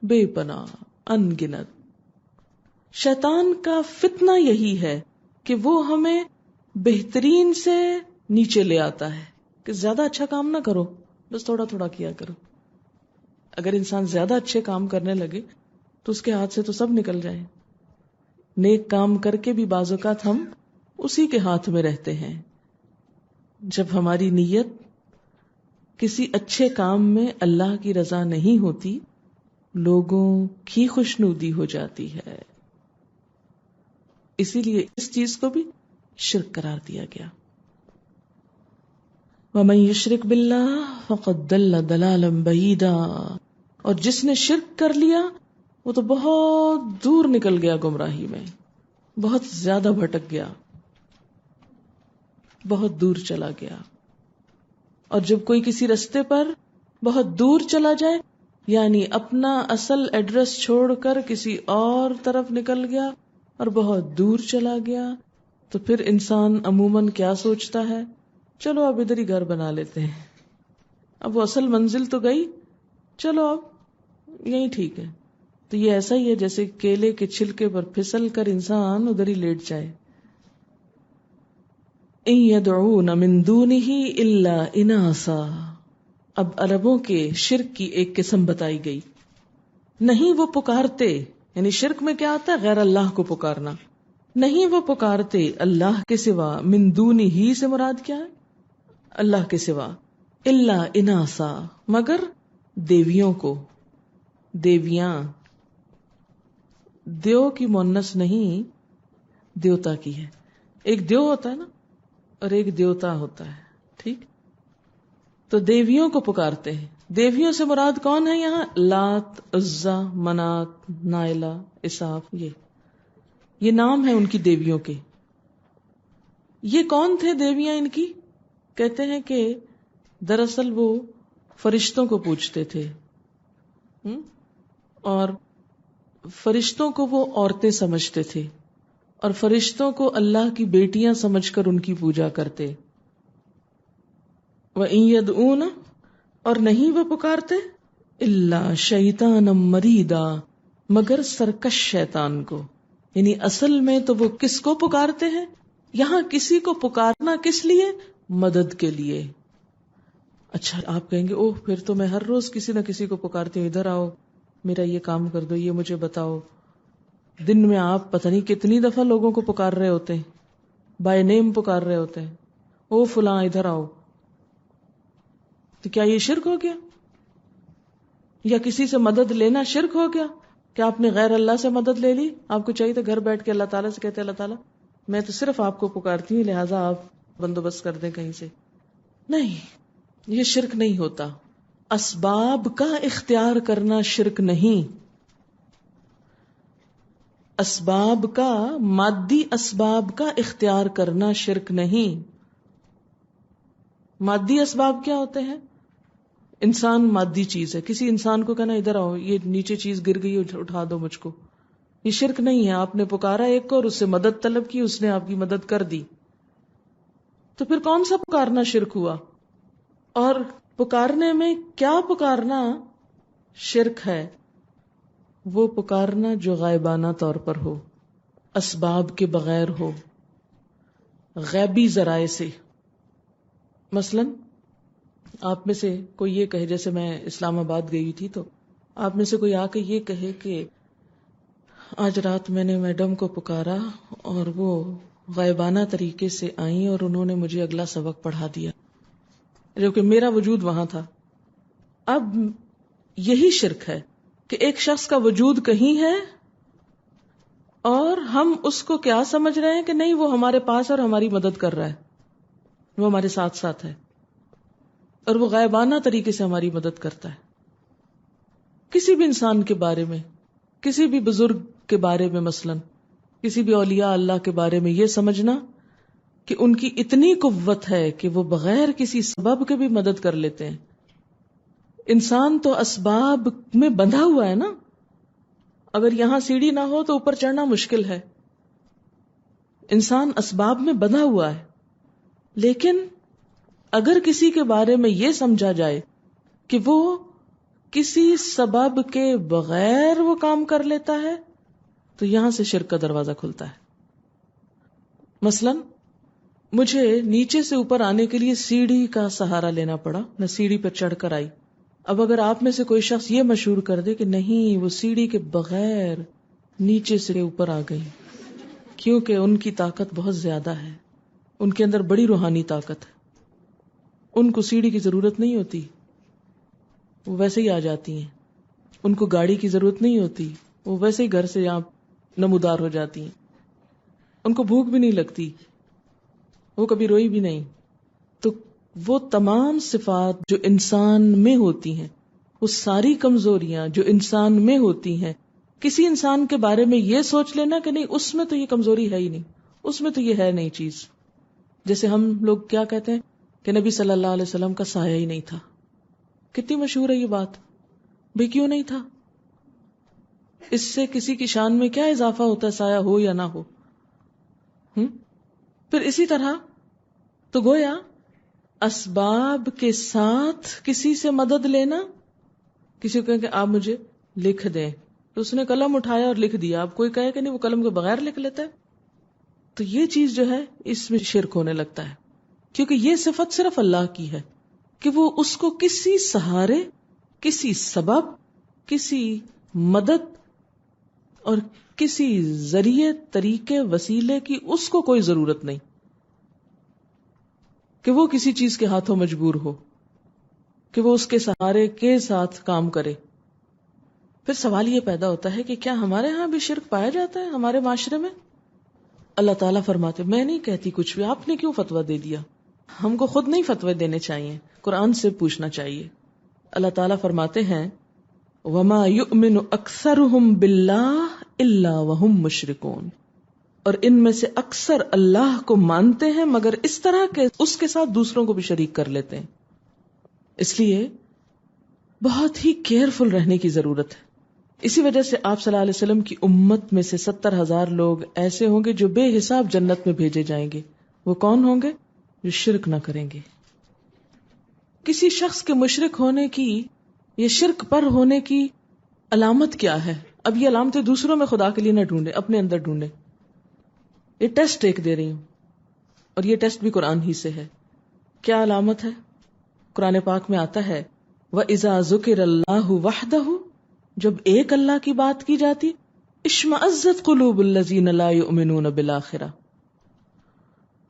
بے پناہ، ان گنت. شیطان کا فتنہ یہی ہے کہ وہ ہمیں بہترین سے نیچے لے آتا ہے کہ زیادہ اچھا کام نہ کرو، بس تھوڑا تھوڑا کیا کرو. اگر انسان زیادہ اچھے کام کرنے لگے تو اس کے ہاتھ سے تو سب نکل جائے. نیک کام کر کے بھی بعض اوقات ہم اسی کے ہاتھ میں رہتے ہیں. جب ہماری نیت کسی اچھے کام میں اللہ کی رضا نہیں ہوتی، لوگوں کی خوشنودی ہو جاتی ہے. اسی لیے اس چیز کو بھی شرک قرار دیا گیا. وَمَن يُشْرِكْ بِاللَّهِ فَقَدْ ضَلَّ ضَلَالًا بَعِيدًا، اور جس نے شرک کر لیا وہ تو بہت دور نکل گیا گمراہی میں، بہت زیادہ بھٹک گیا، بہت دور چلا گیا. اور جب کوئی کسی رستے پر بہت دور چلا جائے، یعنی اپنا اصل ایڈریس چھوڑ کر کسی اور طرف نکل گیا اور بہت دور چلا گیا، تو پھر انسان عموماً کیا سوچتا ہے؟ چلو اب ادھر ہی گھر بنا لیتے ہیں، اب وہ اصل منزل تو گئی، چلو اب یہی ٹھیک ہے. تو یہ ایسا ہی ہے جیسے کیلے کے چھلکے پر پھسل کر انسان ادھر ہی لیٹ جائے. ان يدعون من دونه الا اناثا. اب عربوں کے شرک کی ایک قسم بتائی گئی. نہیں وہ پکارتے، یعنی شرک میں کیا آتا ہے؟ غیر اللہ کو پکارنا. نہیں وہ پکارتے اللہ کے سوا، من دونہ سے مراد کیا ہے؟ اللہ کے سوا. الا اناثا، مگر دیویوں کو. دیویاں، دیو کی مونس نہیں، دیوتا کی ہے. ایک دیو ہوتا ہے نا، اور ایک دیوتا ہوتا ہے، ٹھیک. تو دیویوں کو پکارتے ہیں. دیویوں سے مراد کون ہے یہاں؟ لات، عزا، منات، نائلہ، اساف. یہ نام ہے ان کی دیویوں کے. یہ کون تھے دیویاں ان کی؟ کہتے ہیں کہ دراصل وہ فرشتوں کو پوجتے تھے، اور فرشتوں کو وہ عورتیں سمجھتے تھے، اور فرشتوں کو اللہ کی بیٹیاں سمجھ کر ان کی پوجا کرتے. وَإِن يَدْعُونَ، اور نہیں وہ پکارتے، إِلَّا شَيْطَانًا مَرِيدًا، مگر سرکش شیطان کو. یعنی اصل میں تو وہ کس کو پکارتے ہیں؟ یہاں کسی کو پکارنا کس لیے؟ مدد کے لیے. اچھا آپ کہیں گے اوہ پھر تو میں ہر روز کسی نہ کسی کو پکارتی ہوں، ادھر آؤ میرا یہ کام کر دو، یہ مجھے بتاؤ. دن میں آپ پتہ نہیں کتنی دفعہ لوگوں کو پکار رہے ہوتے ہیں، بائی نیم پکار رہے ہوتے ہیں، او فلاں ادھر آؤ. تو کیا یہ شرک ہو گیا؟ یا کسی سے مدد لینا شرک ہو گیا کہ آپ نے غیر اللہ سے مدد لے لی؟ آپ کو چاہیے تھا گھر بیٹھ کے اللہ تعالیٰ سے کہتے اللہ تعالیٰ میں تو صرف آپ کو پکارتی ہوں، لہٰذا آپ بندوبست کر دیں کہیں سے. نہیں، یہ شرک نہیں ہوتا. اسباب کا اختیار کرنا شرک نہیں. اسباب کا، مادی اسباب کا اختیار کرنا شرک نہیں. مادی اسباب کیا ہوتے ہیں؟ انسان مادی چیز ہے. کسی انسان کو کہنا ادھر آؤ، یہ نیچے چیز گر گئی اٹھا دو مجھ کو، یہ شرک نہیں ہے. آپ نے پکارا ایک کو اور اس سے مدد طلب کی، اس نے آپ کی مدد کر دی. تو پھر کون سا پکارنا شرک ہوا؟ اور پکارنے میں کیا پکارنا شرک ہے؟ وہ پکارنا جو غائبانہ طور پر ہو، اسباب کے بغیر ہو، غیبی ذرائع سے. مثلا آپ میں سے کوئی یہ کہے، جیسے میں اسلام آباد گئی تھی تو آپ میں سے کوئی آ کے یہ کہے کہ آج رات میں نے میڈم کو پکارا اور وہ غائبانہ طریقے سے آئیں اور انہوں نے مجھے اگلا سبق پڑھا دیا، جو کہ میرا وجود وہاں تھا۔ اب یہی شرک ہے کہ ایک شخص کا وجود کہیں ہے اور ہم اس کو کیا سمجھ رہے ہیں کہ نہیں وہ ہمارے پاس اور ہماری مدد کر رہا ہے، وہ ہمارے ساتھ ساتھ ہے، اور وہ غائبانہ طریقے سے ہماری مدد کرتا ہے۔ کسی بھی انسان کے بارے میں، کسی بھی بزرگ کے بارے میں، مثلا کسی بھی اولیاء اللہ کے بارے میں یہ سمجھنا کہ ان کی اتنی قوت ہے کہ وہ بغیر کسی سبب کے بھی مدد کر لیتے ہیں۔ انسان تو اسباب میں بندھا ہوا ہے نا، اگر یہاں سیڑھی نہ ہو تو اوپر چڑھنا مشکل ہے۔ انسان اسباب میں بندھا ہوا ہے، لیکن اگر کسی کے بارے میں یہ سمجھا جائے کہ وہ کسی سبب کے بغیر وہ کام کر لیتا ہے تو یہاں سے شرک کا دروازہ کھلتا ہے۔ مثلا مجھے نیچے سے اوپر آنے کے لیے سیڑھی کا سہارا لینا پڑا، میں سیڑھی پر چڑھ کر آئی۔ اب اگر آپ میں سے کوئی شخص یہ مشہور کر دے کہ نہیں وہ سیڑھی کے بغیر نیچے سے اوپر آ گئی، کیونکہ ان کی طاقت بہت زیادہ ہے، ان کے اندر بڑی روحانی طاقت ہے، ان کو سیڑھی کی ضرورت نہیں ہوتی، وہ ویسے ہی آ جاتی ہیں، ان کو گاڑی کی ضرورت نہیں ہوتی، وہ ویسے ہی گھر سے یہاں نمودار ہو جاتی ہیں، ان کو بھوک بھی نہیں لگتی، وہ کبھی روئی بھی نہیں۔ تو وہ تمام صفات جو انسان میں ہوتی ہیں، وہ ساری کمزوریاں جو انسان میں ہوتی ہیں، کسی انسان کے بارے میں یہ سوچ لینا کہ نہیں اس میں تو یہ کمزوری ہے ہی نہیں، اس میں تو یہ ہے نہیں چیز۔ جیسے ہم لوگ کیا کہتے ہیں کہ نبی صلی اللہ علیہ وسلم کا سایہ ہی نہیں تھا، کتنی مشہور ہے یہ بات، بھئی کیوں نہیں تھا؟ اس سے کسی کی شان میں کیا اضافہ ہوتا ہے سایہ ہو یا نہ ہو؟ پھر اسی طرح تو گویا اسباب کے ساتھ کسی سے مدد لینا، کسی کو کہیں کہ آپ مجھے لکھ دیں تو اس نے قلم اٹھایا اور لکھ دیا، اب کوئی کہے کہ نہیں وہ قلم کے بغیر لکھ لیتا ہے، تو یہ چیز جو ہے اس میں شرک ہونے لگتا ہے، کیونکہ یہ صفت صرف اللہ کی ہے کہ وہ اس کو کسی سہارے، کسی سبب، کسی مدد اور کسی ذریعے، طریقے، وسیلے کی اس کو کوئی ضرورت نہیں کہ وہ کسی چیز کے ہاتھوں مجبور ہو، کہ وہ اس کے سہارے کے ساتھ کام کرے۔ پھر سوال یہ پیدا ہوتا ہے کہ کیا ہمارے ہاں بھی شرک پایا جاتا ہے ہمارے معاشرے میں؟ اللہ تعالیٰ فرماتے میں نہیں کہتی کچھ بھی، آپ نے کیوں فتویٰ دے دیا؟ ہم کو خود نہیں فتوے دینے چاہیے، قرآن سے پوچھنا چاہیے۔ اللہ تعالیٰ فرماتے ہیں وَمَا يُؤْمِنُ أَكْثَرُهُمْ بِاللَّهِ إِلَّا وَهُمْ مُشْرِكُونَ، اور ان میں سے اکثر اللہ کو مانتے ہیں مگر اس طرح کہ اس کے ساتھ دوسروں کو بھی شریک کر لیتے ہیں۔ اس لیے بہت ہی کیئرفل رہنے کی ضرورت ہے۔ اسی وجہ سے آپ صلی اللہ علیہ وسلم کی امت میں سے 70,000 لوگ ایسے ہوں گے جو بے حساب جنت میں بھیجے جائیں گے۔ وہ کون ہوں گے؟ جو شرک نہ کریں گے۔ کسی شخص کے مشرک ہونے کی یا شرک پر ہونے کی علامت کیا ہے؟ اب یہ علامتیں دوسروں میں خدا کے لیے نہ ڈھونڈے، اپنے اندر ڈھونڈے۔ یہ ٹیسٹ ایک دے رہی ہوں، اور یہ ٹیسٹ بھی قرآن ہی سے ہے۔ کیا علامت ہے؟ قرآن پاک میں آتا ہے وَإِذَا ذُكِرَ اللَّهُ وَحْدَهُ، جب ایک اللہ کی بات کی جاتی اشمئزت قلوب الذین لا یؤمنون بالآخرہ،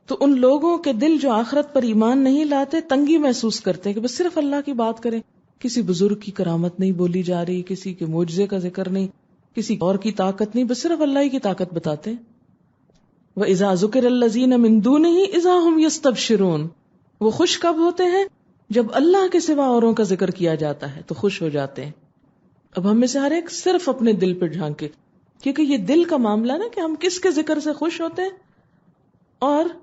تو ان لوگوں کے دل جو آخرت پر ایمان نہیں لاتے تنگی محسوس کرتے ہیں کہ بس صرف اللہ کی بات کریں، کسی بزرگ کی کرامت نہیں بولی جا رہی، کسی کے معجزے کا ذکر نہیں، کسی اور کی طاقت نہیں، بس صرف اللہ ہی کی طاقت بتاتے ہیں۔ وَإِذَا ذُكِرَ الَّذِينَ مِن دُونِهِ إِذَا هُمْ يَسْتَبْشِرُونَ، وہ خوش کب ہوتے ہیں؟ جب اللہ کے سوا اوروں کا ذکر کیا جاتا ہے تو خوش ہو جاتے ہیں۔ اب ہم میں سے ہر ایک صرف اپنے دل پہ جھانکے، کیونکہ یہ دل کا معاملہ نا کہ ہم کس کے ذکر سے خوش ہوتے ہیں اور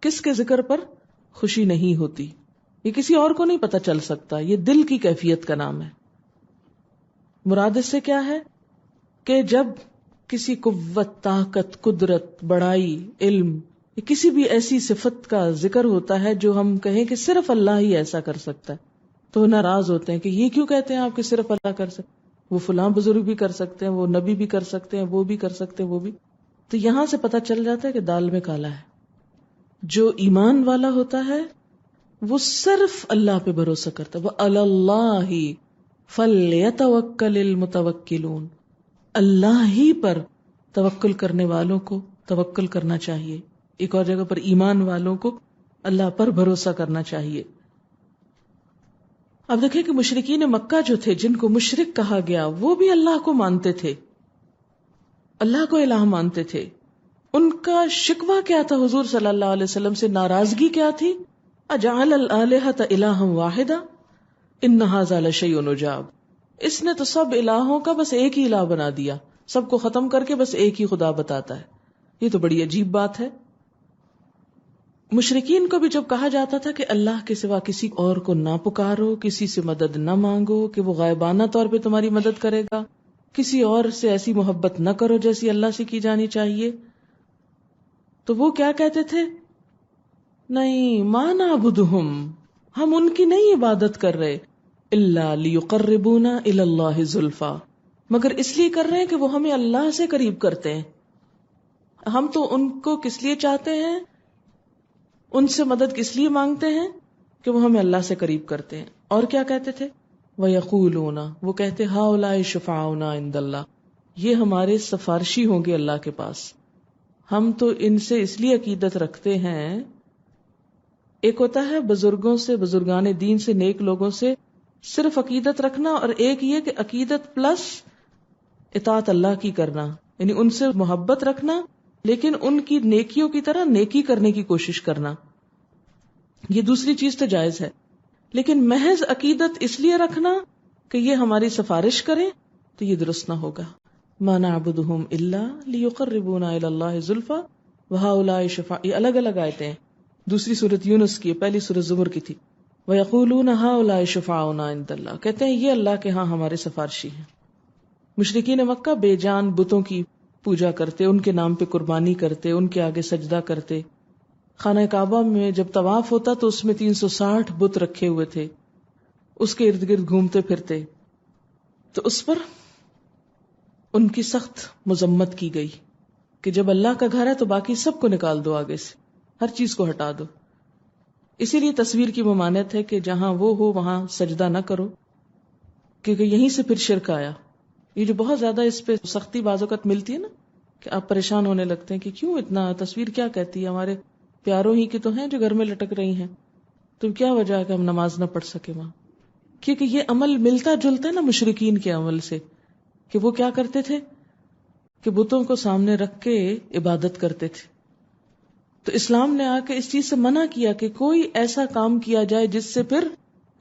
کس کے ذکر پر خوشی نہیں ہوتی، یہ کسی اور کو نہیں پتہ چل سکتا، یہ دل کی کیفیت کا نام ہے۔ مراد اس سے کیا ہے کہ جب کسی قوت، طاقت، قدرت، بڑائی، علم، کسی بھی ایسی صفت کا ذکر ہوتا ہے جو ہم کہیں کہ صرف اللہ ہی ایسا کر سکتا ہے، تو وہ ناراض ہوتے ہیں کہ یہ کیوں کہتے ہیں آپ کہ صرف اللہ کر سکتے، وہ فلاں بزرگ بھی کر سکتے ہیں، وہ نبی بھی کر سکتے ہیں، وہ بھی کر سکتے ہیں، وہ بھی۔ تو یہاں سے پتہ چل جاتا ہے کہ دال میں کالا ہے۔ جو ایمان والا ہوتا ہے وہ صرف اللہ پہ بھروسہ کرتا ہے، وَعَلَى اللَّهِ فَلْيَتَوَكَّلِ الْمُتَوَكِّلُونَ، اللہ ہی پر توکل کرنے والوں کو توکل کرنا چاہیے. ایک اور جگہ پر ایمان والوں کو اللہ پر بھروسہ کرنا چاہیے. اب دیکھیں کہ مشرکین مکہ جو تھے، جن کو مشرک کہا گیا، وہ بھی اللہ کو مانتے تھے، اللہ کو الہ مانتے تھے. ان کا شکوہ کیا تھا حضور صلی اللہ علیہ وسلم سے؟ ناراضگی کیا تھی؟ اجعل الآلہۃ الہا واحدا ان ھذا لشیء عجاب. اس نے تو سب الہوں کا بس ایک ہی الہ بنا دیا، سب کو ختم کر کے بس ایک ہی خدا بتاتا ہے. یہ تو بڑی عجیب بات ہے. مشرکین کو بھی جب کہا جاتا تھا کہ اللہ کے سوا کسی اور کو نہ پکارو، کسی سے مدد نہ مانگو کہ وہ غائبانہ طور پہ تمہاری مدد کرے گا، کسی اور سے ایسی محبت نہ کرو جیسی اللہ سے کی جانی چاہیے، تو وہ کیا کہتے تھے؟ نہیں، ما نعبدہم، ہم ان کی نہیں عبادت کر رہے، الا لیقربونا الی اللہ زلفی، مگر اس لیے کر رہے ہیں کہ وہ ہمیں اللہ سے قریب کرتے ہیں. ہم تو ان کو کس لیے چاہتے ہیں، ان سے مدد کس لیے مانگتے ہیں کہ وہ ہمیں اللہ سے قریب کرتے ہیں. اور کیا کہتے تھے؟ وَيَقُولُونَ، وہ کہتے هَؤُلَاءِ شُفَعَاؤُنَا عِندَ اللَّهِ، یہ ہمارے سفارشی ہوں گے اللہ کے پاس. ہم تو ان سے اس لیے عقیدت رکھتے ہیں. ایک ہوتا ہے بزرگوں سے، بزرگان دین سے، نیک لوگوں سے صرف عقیدت رکھنا، اور ایک یہ کہ عقیدت پلس اطاعت اللہ کی کرنا، یعنی ان سے محبت رکھنا لیکن ان کی نیکیوں کی طرح نیکی کرنے کی کوشش کرنا. یہ دوسری چیز تو جائز ہے، لیکن محض عقیدت اس لیے رکھنا کہ یہ ہماری سفارش کریں تو یہ درست نہ ہوگا. ما نعبدہم الا لیقربونا الی اللہ زلفی وہؤلاء شفعاء. یہ الگ الگ آیتیں ہیں، دوسری سورۃ یونس کی، پہلی سورۃ زمر کی تھی. وَيَقُولُونَ هَؤُلَاءِ شُفَعَاؤُنَا عِندَ اللَّهِ، کہتے ہیں یہ اللہ کے ہاں ہمارے سفارشی ہیں. مشرکین مکہ بے جان بتوں کی پوجا کرتے، ان کے نام پہ قربانی کرتے، ان کے آگے سجدہ کرتے. خانہ کعبہ میں جب طواف ہوتا تو اس میں 360 بت رکھے ہوئے تھے، اس کے ارد گرد گھومتے پھرتے. تو اس پر ان کی سخت مذمت کی گئی کہ جب اللہ کا گھر ہے تو باقی سب کو نکال دو، آگے سے ہر چیز کو ہٹا دو. اسی لیے تصویر کی ممانعت ہے کہ جہاں وہ ہو وہاں سجدہ نہ کرو، کیونکہ یہیں سے پھر شرک آیا. یہ جو بہت زیادہ اس پہ سختی بعض اوقات ملتی ہے نا، کہ آپ پریشان ہونے لگتے ہیں کہ کیوں اتنا، تصویر کیا کہتی ہے، ہمارے پیاروں ہی کی تو ہیں جو گھر میں لٹک رہی ہیں، تو کیا وجہ ہے کہ ہم نماز نہ پڑھ سکے وہاں. کیونکہ یہ عمل ملتا جلتا ہے نا مشرکین کے عمل سے، کہ وہ کیا کرتے تھے کہ بتوں کو سامنے رکھ کے عبادت کرتے تھے. تو اسلام نے آ کے اس چیز سے منع کیا کہ کوئی ایسا کام کیا جائے جس سے پھر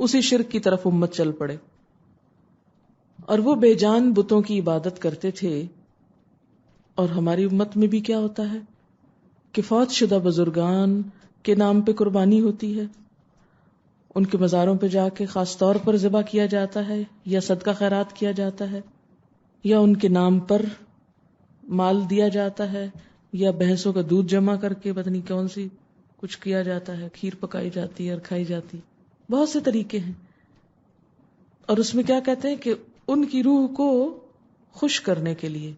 اسی شرک کی طرف امت چل پڑے. اور وہ بے جان بتوں کی عبادت کرتے تھے. اور ہماری امت میں بھی کیا ہوتا ہے کہ فوت شدہ بزرگان کے نام پہ قربانی ہوتی ہے، ان کے مزاروں پہ جا کے خاص طور پر ذبح کیا جاتا ہے، یا صدقہ خیرات کیا جاتا ہے، یا ان کے نام پر مال دیا جاتا ہے، یا بھینسوں کا دودھ جمع کر کے پتہ نہیں کون سی کچھ کیا جاتا ہے، کھیر پکائی جاتی ہے اور کھائی جاتی. بہت سے طریقے ہیں. اور اس میں کیا کہتے ہیں کہ ان کی روح کو خوش کرنے کے لیے.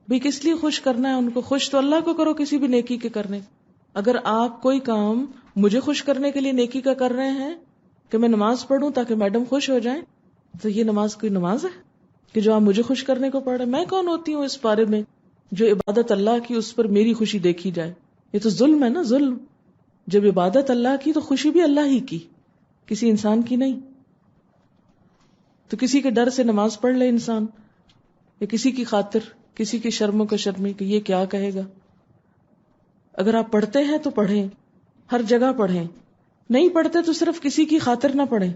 بھی کس لیے خوش کرنا ہے ان کو؟ خوش تو اللہ کو کرو کسی بھی نیکی کے کرنے. اگر آپ کوئی کام مجھے خوش کرنے کے لیے نیکی کا کر رہے ہیں کہ میں نماز پڑھوں تاکہ میڈم خوش ہو جائیں، تو یہ نماز کوئی نماز ہے کہ جو آپ مجھے خوش کرنے کو پڑھ رہے؟ میں کون ہوتی ہوں اس بارے میں جو عبادت اللہ کی اس پر میری خوشی دیکھی جائے؟ یہ تو ظلم ہے نا، ظلم. جب عبادت اللہ کی تو خوشی بھی اللہ ہی کی، کسی انسان کی نہیں. تو کسی کے ڈر سے نماز پڑھ لے انسان، یا کسی کی خاطر، کسی کی شرم و شرمی کہ یہ کیا کہے گا. اگر آپ پڑھتے ہیں تو پڑھیں، ہر جگہ پڑھیں. نہیں پڑھتے تو صرف کسی کی خاطر نہ پڑھیں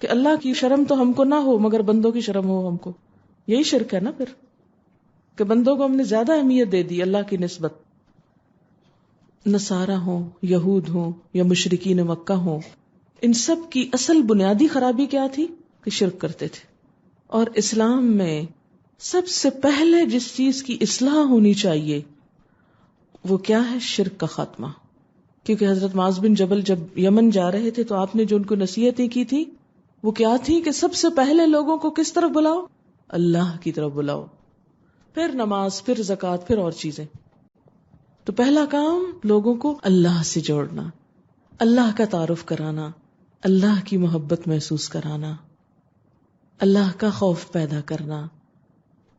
کہ اللہ کی شرم تو ہم کو نہ ہو مگر بندوں کی شرم ہو ہم کو. یہی شرک ہے نا پھر، کہ بندوں کو ہم نے زیادہ اہمیت دے دی اللہ کی نسبت. نصارہ ہوں، یہود ہوں، یا مشرکین مکہ ہوں، ان سب کی اصل بنیادی خرابی کیا تھی کہ شرک کرتے تھے. اور اسلام میں سب سے پہلے جس چیز کی اصلاح ہونی چاہیے وہ کیا ہے؟ شرک کا خاتمہ. کیونکہ حضرت معاذ بن جبل جب یمن جا رہے تھے تو آپ نے جو ان کو نصیحتیں کی تھی وہ کیا تھی کہ سب سے پہلے لوگوں کو کس طرف بلاؤ؟ اللہ کی طرف بلاؤ، پھر نماز، پھر زکوٰۃ، پھر اور چیزیں. تو پہلا کام لوگوں کو اللہ سے جوڑنا، اللہ کا تعارف کرانا، اللہ کی محبت محسوس کرانا، اللہ کا خوف پیدا کرنا،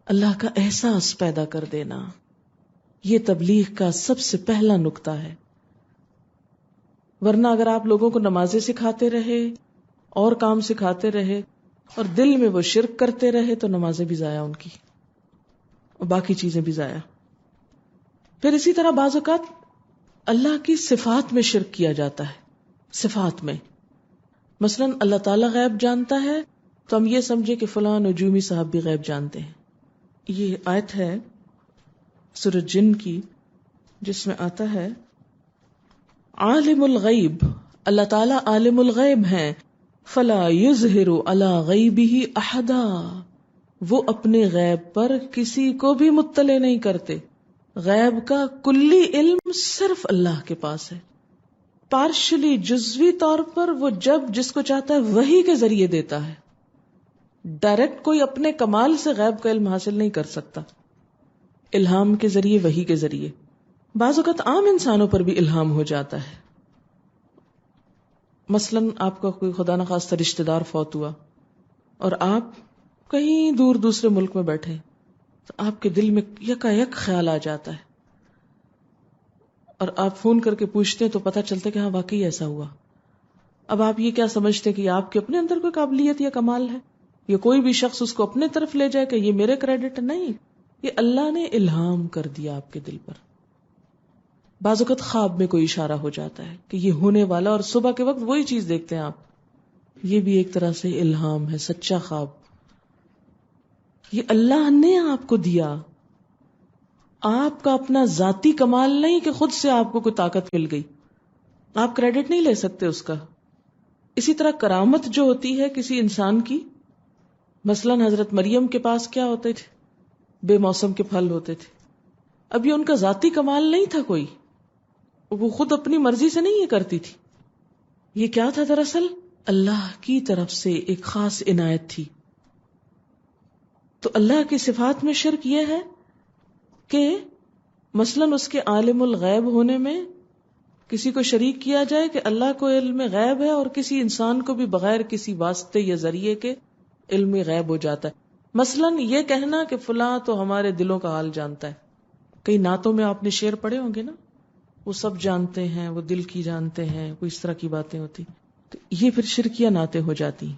اللہ کا احساس پیدا کر دینا. یہ تبلیغ کا سب سے پہلا نقطہ ہے. ورنہ اگر آپ لوگوں کو نمازیں سکھاتے رہے اور کام سکھاتے رہے اور دل میں وہ شرک کرتے رہے تو نمازیں بھی ضائع ان کی اور باقی چیزیں بھی ضائع. پھر اسی طرح بعض اوقات اللہ کی صفات میں شرک کیا جاتا ہے. صفات میں مثلا اللہ تعالیٰ غیب جانتا ہے تو ہم یہ سمجھے کہ فلاں نجومی صاحب بھی غیب جانتے ہیں. یہ آیت ہے سورۃ جن کی جس میں آتا ہے عالم الغیب، اللہ تعالیٰ عالم الغیب ہیں، فلا یظہر علی غیبہ احدا، وہ اپنے غیب پر کسی کو بھی مطلع نہیں کرتے. غیب کا کلی علم صرف اللہ کے پاس ہے. پارشلی جزوی طور پر وہ جب جس کو چاہتا ہے وحی کے ذریعے دیتا ہے. ڈائریکٹ کوئی اپنے کمال سے غیب کا علم حاصل نہیں کر سکتا. الہام کے ذریعے، وحی کے ذریعے. بعض اوقات عام انسانوں پر بھی الہام ہو جاتا ہے. مثلا آپ کا کوئی خدا نخواستہ رشتہ دار فوت ہوا اور آپ کہیں دور دوسرے ملک میں بیٹھے تو آپ کے دل میں یکا یک خیال آ جاتا ہے اور آپ فون کر کے پوچھتے ہیں تو پتہ چلتا ہے کہ ہاں واقعی ایسا ہوا. اب آپ یہ کیا سمجھتے کہ آپ کے اپنے اندر کوئی قابلیت یا کمال ہے یا کوئی بھی شخص اس کو اپنے طرف لے جائے کہ یہ میرے کریڈٹ نہیں، یہ اللہ نے الہام کر دیا آپ کے دل پر. بعض اوقات خواب میں کوئی اشارہ ہو جاتا ہے کہ یہ ہونے والا اور صبح کے وقت وہی چیز دیکھتے ہیں آپ. یہ بھی ایک طرح سے الہام ہے، سچا خواب. یہ اللہ نے آپ کو دیا، آپ کا اپنا ذاتی کمال نہیں کہ خود سے آپ کو کوئی طاقت مل گئی، آپ کریڈٹ نہیں لے سکتے اس کا. اسی طرح کرامت جو ہوتی ہے کسی انسان کی، مثلا حضرت مریم کے پاس کیا ہوتے تھے؟ بے موسم کے پھل ہوتے تھے. اب یہ ان کا ذاتی کمال نہیں تھا، کوئی وہ خود اپنی مرضی سے نہیں یہ کرتی تھی. یہ کیا تھا؟ دراصل اللہ کی طرف سے ایک خاص عنایت تھی. تو اللہ کی صفات میں شرک یہ ہے کہ مثلا اس کے عالم الغیب ہونے میں کسی کو شریک کیا جائے کہ اللہ کو علم غیب ہے اور کسی انسان کو بھی بغیر کسی واسطے یا ذریعے کے علم غیب ہو جاتا ہے. مثلا یہ کہنا کہ فلاں تو ہمارے دلوں کا حال جانتا ہے. کئی نعتوں میں آپ نے شعر پڑھے ہوں گے نا، وہ سب جانتے ہیں، وہ دل کی جانتے ہیں، کوئی اس طرح کی باتیں ہوتی. تو یہ پھر شرکیہ نعتیں ہو جاتی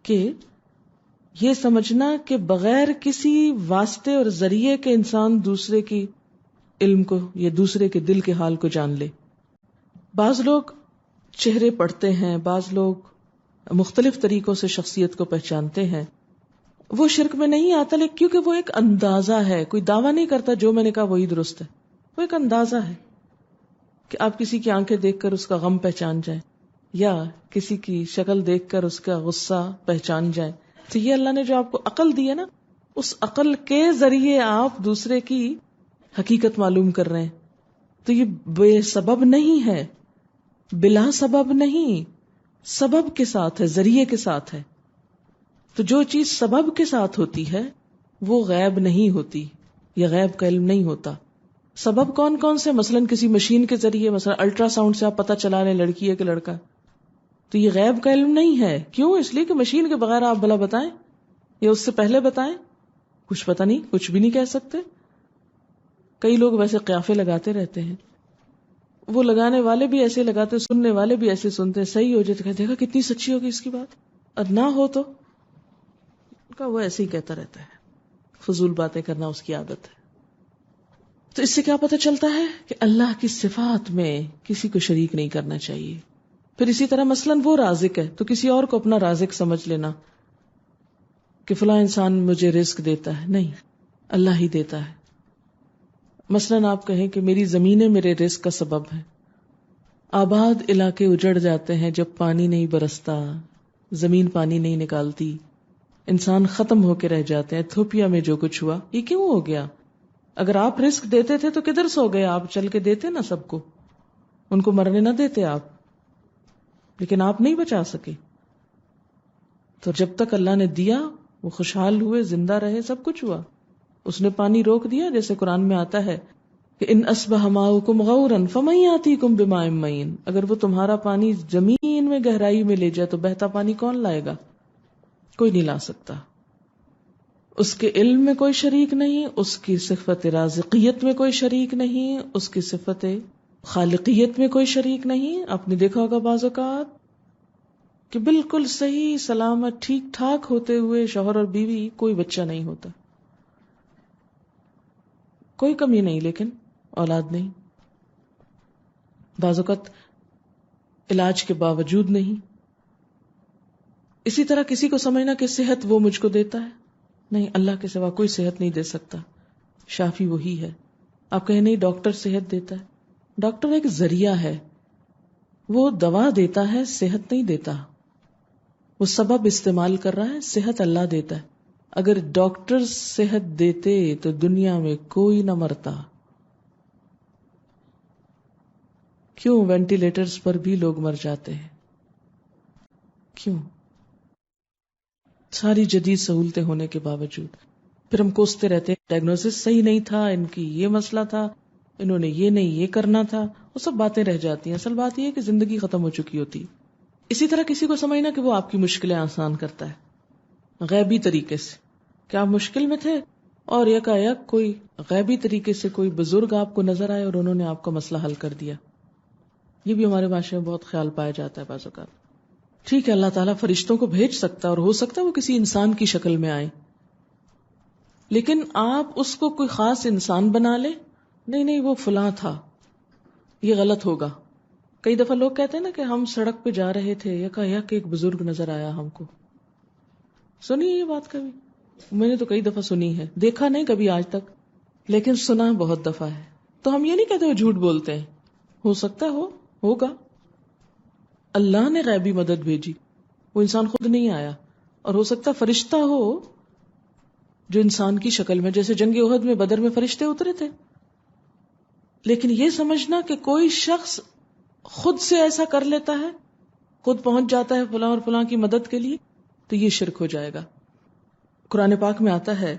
کہ یہ سمجھنا کہ بغیر کسی واسطے اور ذریعے کے انسان دوسرے کی علم کو یا دوسرے کے دل کے حال کو جان لے. بعض لوگ چہرے پڑھتے ہیں، بعض لوگ مختلف طریقوں سے شخصیت کو پہچانتے ہیں. وہ شرک میں نہیں آتا، لیکن کیونکہ وہ ایک اندازہ ہے، کوئی دعویٰ نہیں کرتا جو میں نے کہا وہی درست ہے. وہ ایک اندازہ ہے کہ آپ کسی کی آنکھیں دیکھ کر اس کا غم پہچان جائیں یا کسی کی شکل دیکھ کر اس کا غصہ پہچان جائیں. تو یہ اللہ نے جو آپ کو عقل دی ہے نا، اس عقل کے ذریعے آپ دوسرے کی حقیقت معلوم کر رہے ہیں. تو یہ بے سبب نہیں ہے، بلا سبب نہیں، سبب کے ساتھ ہے، ذریعے کے ساتھ ہے. تو جو چیز سبب کے ساتھ ہوتی ہے وہ غیب نہیں ہوتی یا غیب کا علم نہیں ہوتا. سبب کون کون سے؟ مثلا کسی مشین کے ذریعے، مثلا الٹرا ساؤنڈ سے آپ پتہ چلا لیں لڑکی ہے کہ لڑکا، تو یہ غیب کا علم نہیں ہے. کیوں؟ اس لیے کہ مشین کے بغیر آپ بھلا بتائیں یا اس سے پہلے بتائیں، کچھ پتہ نہیں، کچھ بھی نہیں کہہ سکتے. کئی لوگ ویسے قیافے لگاتے رہتے ہیں، وہ لگانے والے بھی ایسے لگاتے، سننے والے بھی ایسے سنتے ہیں. صحیح ہو جائے تو کہتے ہیں کتنی سچی ہوگی اس کی بات، اور نہ ہو تو وہ ایسے ہی کہتا رہتا ہے. فضول باتیں کرنا اس کی عادت ہے. تو اس سے کیا پتہ چلتا ہے کہ اللہ کی صفات میں کسی کو شریک نہیں کرنا چاہیے. پھر اسی طرح مثلا وہ رازق ہے تو کسی اور کو اپنا رازق سمجھ لینا کہ فلاں انسان مجھے رزق دیتا ہے، نہیں، اللہ ہی دیتا ہے. مثلا آپ کہیں کہ میری زمینیں میرے رزق کا سبب ہے. آباد علاقے اجڑ جاتے ہیں جب پانی نہیں برستا، زمین پانی نہیں نکالتی، انسان ختم ہو کے رہ جاتے ہیں. ایتھوپیا میں جو کچھ ہوا یہ کیوں ہو گیا؟ اگر آپ رزق دیتے تھے تو کدھر سو گئے آپ؟ چل کے دیتے نا سب کو، ان کو مرنے نہ دیتے آپ، لیکن آپ نہیں بچا سکے. تو جب تک اللہ نے دیا وہ خوشحال ہوئے، زندہ رہے، سب کچھ ہوا. اس نے پانی روک دیا، جیسے قرآن میں آتا ہے کہ ان اصبح ماؤکم غورا فمن یاتیکم بماء معین، اگر وہ تمہارا پانی زمین میں گہرائی میں لے جائے تو بہتا پانی کون لائے گا؟ کوئی نہیں لا سکتا. اس کے علم میں کوئی شریک نہیں، اس کی صفت رازقیت میں کوئی شریک نہیں، اس کی صفت خالقیت میں کوئی شریک نہیں. آپ نے دیکھا ہوگا بعض اوقات کہ بالکل صحیح سلامت ٹھیک ٹھاک ہوتے ہوئے شوہر اور بیوی کوئی بچہ نہیں ہوتا، کوئی کمی نہیں لیکن اولاد نہیں. بعض اوقات علاج کے باوجود نہیں. اسی طرح کسی کو سمجھنا کہ صحت وہ مجھ کو دیتا ہے، نہیں، اللہ کے سوا کوئی صحت نہیں دے سکتا، شافی وہی ہے. آپ کہیں نہیں ڈاکٹر صحت دیتا ہے، ڈاکٹر ایک ذریعہ ہے، وہ دوا دیتا ہے، صحت نہیں دیتا. وہ سبب استعمال کر رہا ہے، صحت اللہ دیتا ہے. اگر ڈاکٹر صحت دیتے تو دنیا میں کوئی نہ مرتا. کیوں وینٹیلیٹرز پر بھی لوگ مر جاتے ہیں؟ کیوں؟ ساری جدید سہولتیں ہونے کے باوجود پھر ہم کوستے رہتے ہیں ڈائگنوسس صحیح نہیں تھا، ان کی یہ مسئلہ تھا، انہوں نے یہ نہیں یہ کرنا تھا. وہ سب باتیں رہ جاتی ہیں. اصل بات یہ ہے کہ زندگی ختم ہو چکی ہوتی. اسی طرح کسی کو سمجھنا کہ وہ آپ کی مشکلیں آسان کرتا ہے غیبی طریقے سے، کہ آپ مشکل میں تھے اور یکایک کوئی غیبی طریقے سے کوئی بزرگ آپ کو نظر آئے اور انہوں نے آپ کا مسئلہ حل کر دیا. یہ بھی ہمارے معاشرے میں بہت خیال پایا جاتا ہے بعض اوقات. ٹھیک ہے، اللہ تعالیٰ فرشتوں کو بھیج سکتا ہے اور ہو سکتا ہے وہ کسی انسان کی شکل میں آئے، لیکن آپ اس کو کوئی خاص انسان بنا لیں، نہیں وہ فلاں تھا، یہ غلط ہوگا. کئی دفعہ لوگ کہتے ہیں نا کہ ہم سڑک پہ جا رہے تھے، یکایک ایک بزرگ نظر آیا ہم کو. سنی یہ بات کبھی؟ میں نے تو کئی دفعہ سنی ہے، دیکھا نہیں کبھی آج تک، لیکن سنا بہت دفعہ ہے. تو ہم یہ نہیں کہتے وہ جھوٹ بولتے ہیں، ہو سکتا ہوگا. اللہ نے غیبی مدد بھیجی، وہ انسان خود نہیں آیا. اور ہو سکتا فرشتہ ہو جو انسان کی شکل میں، جیسے جنگ احد میں بدر میں فرشتے اترے تھے. لیکن یہ سمجھنا کہ کوئی شخص خود سے ایسا کر لیتا ہے، خود پہنچ جاتا ہے فلاں اور فلاں کی مدد کے لیے، تو یہ شرک ہو جائے گا. قرآن پاک میں آتا ہے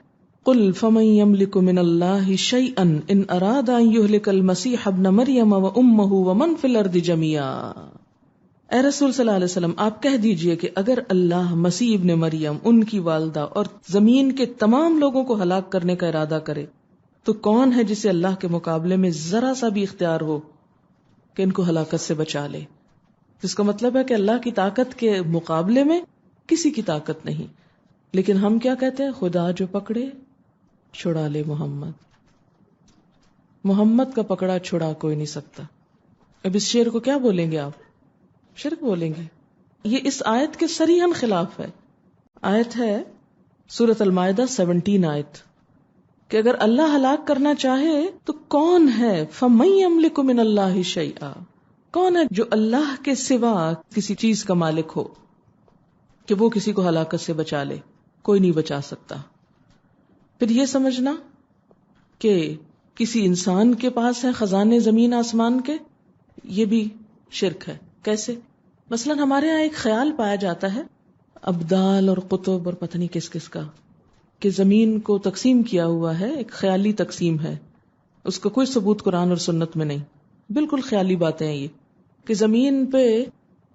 قُلْ فَمَن يَمْلِكُ مِنَ اللَّهِ شَيْئًا إِنْ أَرَادَ أَن يُهْلِكَ الْمَسِيحَ ابْنَ مَرْيَمَ وَأُمَّهُ وَمَنْ فِي الْأَرْضِ جَمِيعًا. اے رسول صلی اللہ علیہ وسلم، آپ کہہ دیجئے کہ اگر اللہ مسیح ابن مریم، ان کی والدہ اور زمین کے تمام لوگوں کو ہلاک کرنے کا ارادہ کرے تو کون ہے جسے اللہ کے مقابلے میں ذرا سا بھی اختیار ہو کہ ان کو ہلاکت سے بچا لے؟ جس کا مطلب ہے کہ اللہ کی طاقت کے مقابلے میں کسی کی طاقت نہیں. لیکن ہم کیا کہتے ہیں؟ خدا جو پکڑے چھڑا لے محمد کا پکڑا چھڑا کوئی نہیں سکتا. اب اس شعر کو کیا بولیں گے آپ؟ شرک بولیں گے. یہ اس آیت کے صریحاً خلاف ہے. آیت ہے سورۃ المائدہ 17 آیت کہ اگر اللہ ہلاک کرنا چاہے تو کون ہے؟ فَمَن يَمْلِكُ مِنَ اللَّهِ شَيْئًا، کون ہے جو اللہ کے سوا کسی چیز کا مالک ہو کہ وہ کسی کو ہلاکت سے بچا لے؟ کوئی نہیں بچا سکتا. پھر یہ سمجھنا کہ کسی انسان کے پاس ہے خزانے زمین آسمان کے، یہ بھی شرک ہے. کیسے؟ مثلا ہمارے ہاں ایک خیال پایا جاتا ہے ابدال اور قطب اور پتہ نہیں کس کس کا، کہ زمین کو تقسیم کیا ہوا ہے، ایک خیالی تقسیم ہے، اس کا کوئی ثبوت قرآن اور سنت میں نہیں، بالکل خیالی باتیں ہیں یہ، کہ زمین پہ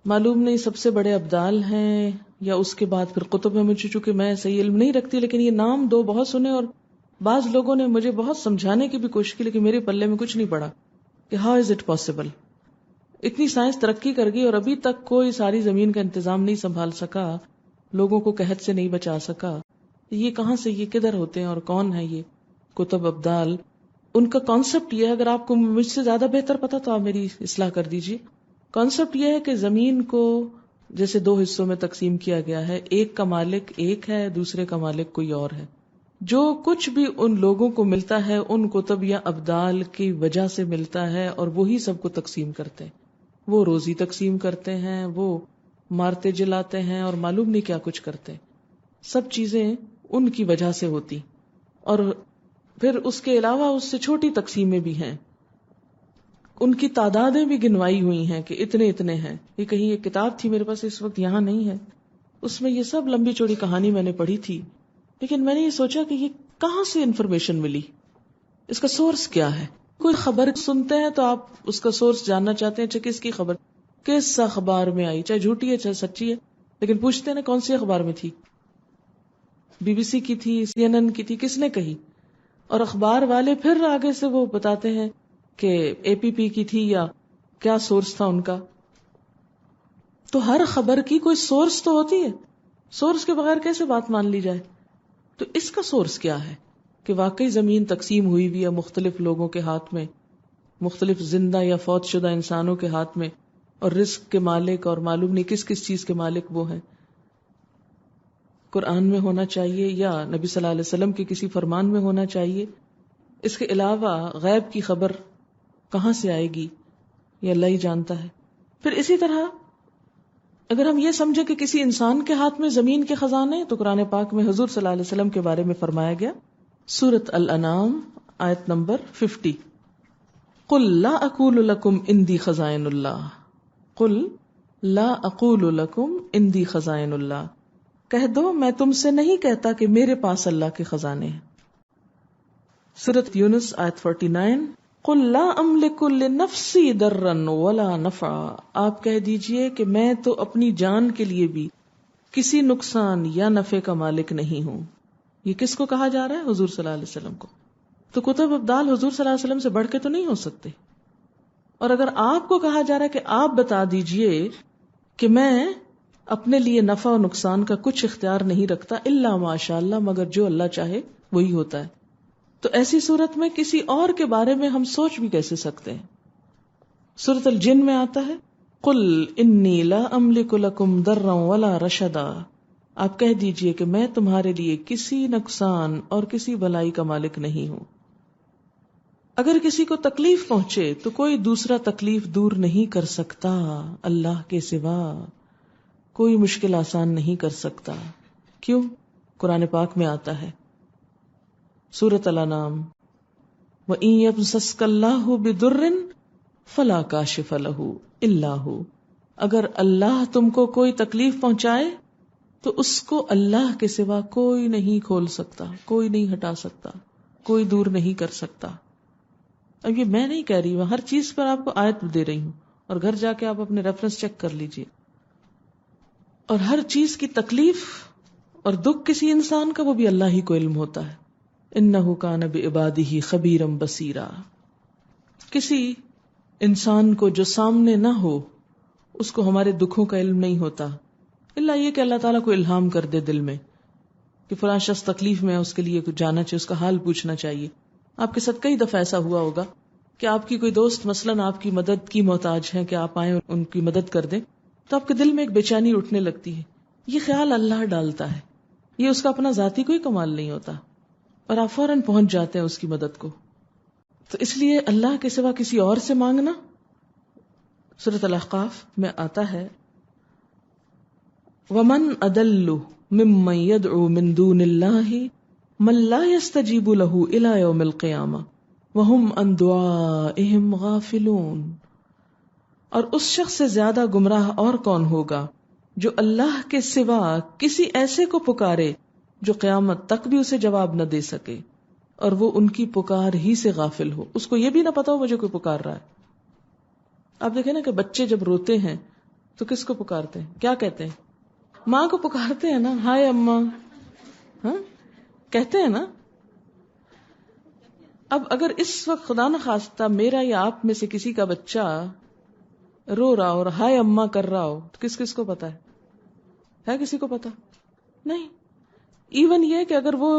معلوم نہیں سب سے بڑے ابدال ہیں یا اس کے بعد پھر قطب ہے. مجھے چونکہ میں صحیح علم نہیں رکھتی، لیکن یہ نام دو بہت سنے اور بعض لوگوں نے مجھے بہت سمجھانے کی بھی کوشش کی، لیکن میرے پلے میں کچھ نہیں پڑا کہ ہاؤ از اٹ پاسبل. اتنی سائنس ترقی کر گئی اور ابھی تک کوئی ساری زمین کا انتظام نہیں سنبھال سکا، لوگوں کو قحط سے نہیں بچا سکا. یہ کہاں سے، یہ کدھر ہوتے ہیں اور کون ہے یہ قطب ابدال؟ ان کا کانسیپٹ یہ ہے، اگر آپ کو مجھ سے زیادہ بہتر پتا تو آپ میری اصلاح کر دیجئے. کانسیپٹ یہ ہے کہ زمین کو جیسے دو حصوں میں تقسیم کیا گیا ہے، ایک کا مالک ایک ہے، دوسرے کا مالک کوئی اور ہے. جو کچھ بھی ان لوگوں کو ملتا ہے ان قطب یا ابدال کی وجہ سے ملتا ہے، اور وہی سب کو تقسیم کرتے ہیں. وہ روزی تقسیم کرتے ہیں، وہ مارتے جلاتے ہیں اور معلوم نہیں کیا کچھ کرتے. سب چیزیں ان کی وجہ سے ہوتی. اور پھر اس کے علاوہ اس سے چھوٹی تقسیمیں بھی ہیں، ان کی تعدادیں بھی گنوائی ہوئی ہیں کہ اتنے اتنے ہیں. یہ کہیں ایک کتاب تھی میرے پاس، اس وقت یہاں نہیں ہے، اس میں یہ سب لمبی چوڑی کہانی میں نے پڑھی تھی. لیکن میں نے یہ سوچا کہ یہ کہاں سے انفارمیشن ملی، اس کا سورس کیا ہے. کوئی خبر سنتے ہیں تو آپ اس کا سورس جاننا چاہتے ہیں، اچھا کس کی خبر، کس اخبار میں آئی، چاہے جھوٹی ہے چاہے سچی ہے، لیکن پوچھتے ہیں نا کون سی اخبار میں تھی. BBC کی تھی, CNN کی تھی, کس نے کہی؟ اور اخبار والے پھر آگے سے وہ بتاتے ہیں کہ APP کی تھی یا کیا سورس تھا ان کا. تو ہر خبر کی کوئی سورس تو ہوتی ہے, سورس کے بغیر کیسے بات مان لی جائے؟ تو اس کا سورس کیا ہے کہ واقعی زمین تقسیم ہوئی بھی ہے مختلف لوگوں کے ہاتھ میں, مختلف زندہ یا فوت شدہ انسانوں کے ہاتھ میں, اور رزق کے مالک اور معلوم نہیں کس کس چیز کے مالک وہ ہیں. قرآن میں ہونا چاہیے یا نبی صلی اللہ علیہ وسلم کے کسی فرمان میں ہونا چاہیے. اس کے علاوہ غیب کی خبر کہاں سے آئے گی, یہ اللہ ہی جانتا ہے. پھر اسی طرح اگر ہم یہ سمجھے کہ کسی انسان کے ہاتھ میں زمین کے خزانے, تو قرآن پاک میں حضور صلی اللہ علیہ وسلم کے بارے میں فرمایا گیا, سورۃ الانعام آیت نمبر 50, قل لا اقول لکم عندی خزائن اللہ, قل لا اقول لکم عندی خزائن اللہ, کہہ دو میں تم سے نہیں کہتا کہ میرے پاس اللہ کے خزانے ہیں. سورۃ یونس آیت 49, قل لا املک لنفسی ضرا ولا نفعا, آپ کہہ دیجئے کہ میں تو اپنی جان کے لیے بھی کسی نقصان یا نفع کا مالک نہیں ہوں. یہ کس کو کہا جا رہا ہے؟ حضور صلی اللہ علیہ وسلم کو. تو کتب ابدال حضور صلی اللہ علیہ وسلم سے بڑھ کے تو نہیں ہو سکتے. اور اگر آپ کو کہا جا رہا ہے کہ آپ بتا دیجئے کہ میں اپنے لیے نفع و نقصان کا کچھ اختیار نہیں رکھتا الا ماشاء اللہ, مگر جو اللہ چاہے وہی ہوتا ہے, تو ایسی صورت میں کسی اور کے بارے میں ہم سوچ بھی کیسے سکتے ہیں؟ سورۃ الجن میں آتا ہے, قل انی لا املک لکم ضرا ولا رشدا, آپ کہہ دیجئے کہ میں تمہارے لیے کسی نقصان اور کسی بلائی کا مالک نہیں ہوں. اگر کسی کو تکلیف پہنچے تو کوئی دوسرا تکلیف دور نہیں کر سکتا اللہ کے سوا, کوئی مشکل آسان نہیں کر سکتا. کیوں؟ قرآن پاک میں آتا ہے سورۃ الانعام, وَإِن يَمْسَسْكَ اللَّهُ بِضُرٍّ فَلَا كَاشِفَ لَهُ إِلَّا هُ, اگر اللہ تم کو کوئی تکلیف پہنچائے تو اس کو اللہ کے سوا کوئی نہیں کھول سکتا, کوئی نہیں ہٹا سکتا, کوئی دور نہیں کر سکتا. اب یہ میں نہیں کہہ رہی ہوں, ہر چیز پر آپ کو آیت دے رہی ہوں, اور گھر جا کے آپ اپنے ریفرنس چیک کر لیجئے. اور ہر چیز کی تکلیف اور دکھ کسی انسان کا وہ بھی اللہ ہی کو علم ہوتا ہے. انہ کان بعبادہ خبیرا بصیرا. کسی انسان کو جو سامنے نہ ہو اس کو ہمارے دکھوں کا علم نہیں ہوتا, الا یہ کہ اللہ تعالیٰ کو الہام کر دے دل میں کہ فلاں شخص تکلیف میں ہے, اس کے لیے کچھ جانا چاہیے, اس کا حال پوچھنا چاہیے. آپ کے ساتھ کئی دفعہ ایسا ہوا ہوگا کہ آپ کی کوئی دوست مثلاً آپ کی مدد کی محتاج ہے کہ آپ آئیں ان کی مدد کر دیں, تو آپ کے دل میں ایک بے چینی اٹھنے لگتی ہے. یہ خیال اللہ ڈالتا ہے, یہ اس کا اپنا ذاتی کوئی کمال نہیں ہوتا, اور آپ فوراً پہنچ جاتے ہیں اس کی مدد کو. تو اس لیے اللہ کے سوا کسی اور سے مانگنا, سورۃ الاحقاف میں آتا ہے, وَمَنْ أَضَلُّ مِمَّنْ يَدْعُو مِن دُونِ اللَّهِ مَن لَّا يَسْتَجِيبُ لَهُ إِلَى يَوْمِ الْقِيَامَةِ وَهُمْ عَن دُعَائِهِمْ غَافِلُونَ. اور اس شخص سے زیادہ گمراہ اور کون ہوگا جو اللہ کے سوا کسی ایسے کو پکارے جو قیامت تک بھی اسے جواب نہ دے سکے, اور وہ ان کی پکار ہی سے غافل ہو, اس کو یہ بھی نہ پتا ہو مجھے کوئی پکار رہا ہے. آپ دیکھیں نا کہ بچے جب روتے ہیں تو کس کو پکارتے ہیں, کیا کہتے ہیں؟ ماں کو پکارتے ہیں نا, ہائے اماں, ہاں کہتے ہیں نا. اب اگر اس وقت خدا نخواستہ میرا یا آپ میں سے کسی کا بچہ رو رہا ہو اور ہائے اماں کر رہا ہو تو کس کس کو پتا ہے کسی کو پتا نہیں. ایون یہ کہ اگر وہ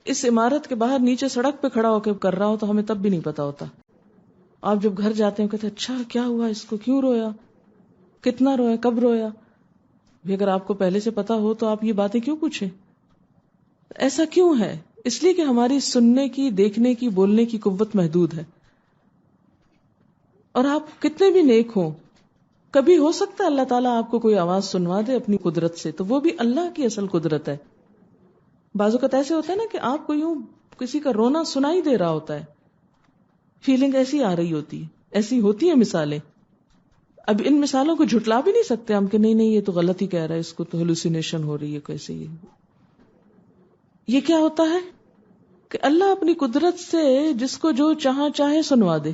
اس عمارت کے باہر نیچے سڑک پہ کھڑا ہو کے کر رہا ہو تو ہمیں تب بھی نہیں پتا ہوتا. آپ جب گھر جاتے ہیں کہتے ہیں اچھا کیا ہوا اس کو, کیوں رویا, کتنا رویا, کب رویا. بھی اگر آپ کو پہلے سے پتا ہو تو آپ یہ باتیں کیوں پوچھیں؟ ایسا کیوں ہے؟ اس لیے کہ ہماری سننے کی, دیکھنے کی, بولنے کی قوت محدود ہے. اور آپ کتنے بھی نیک ہوں, کبھی ہو سکتا ہے اللہ تعالیٰ آپ کو کوئی آواز سنوا دے اپنی قدرت سے, تو وہ بھی اللہ کی اصل قدرت ہے. بعض اوقات ایسے ہوتا ہے نا کہ آپ کو یوں کسی کا رونا سنائی دے رہا ہوتا ہے, فیلنگ ایسی آ رہی ہوتی ہے, ایسی ہوتی ہیں مثالیں. اب ان مثالوں کو جھٹلا بھی نہیں سکتے ہم کہ نہیں یہ تو غلط ہی کہہ رہا ہے, اس کو تو ہیلوسینیشن ہو رہی ہے کیسے. یہ کیا ہوتا ہے کہ اللہ اپنی قدرت سے جس کو جو چاہے سنوا دے.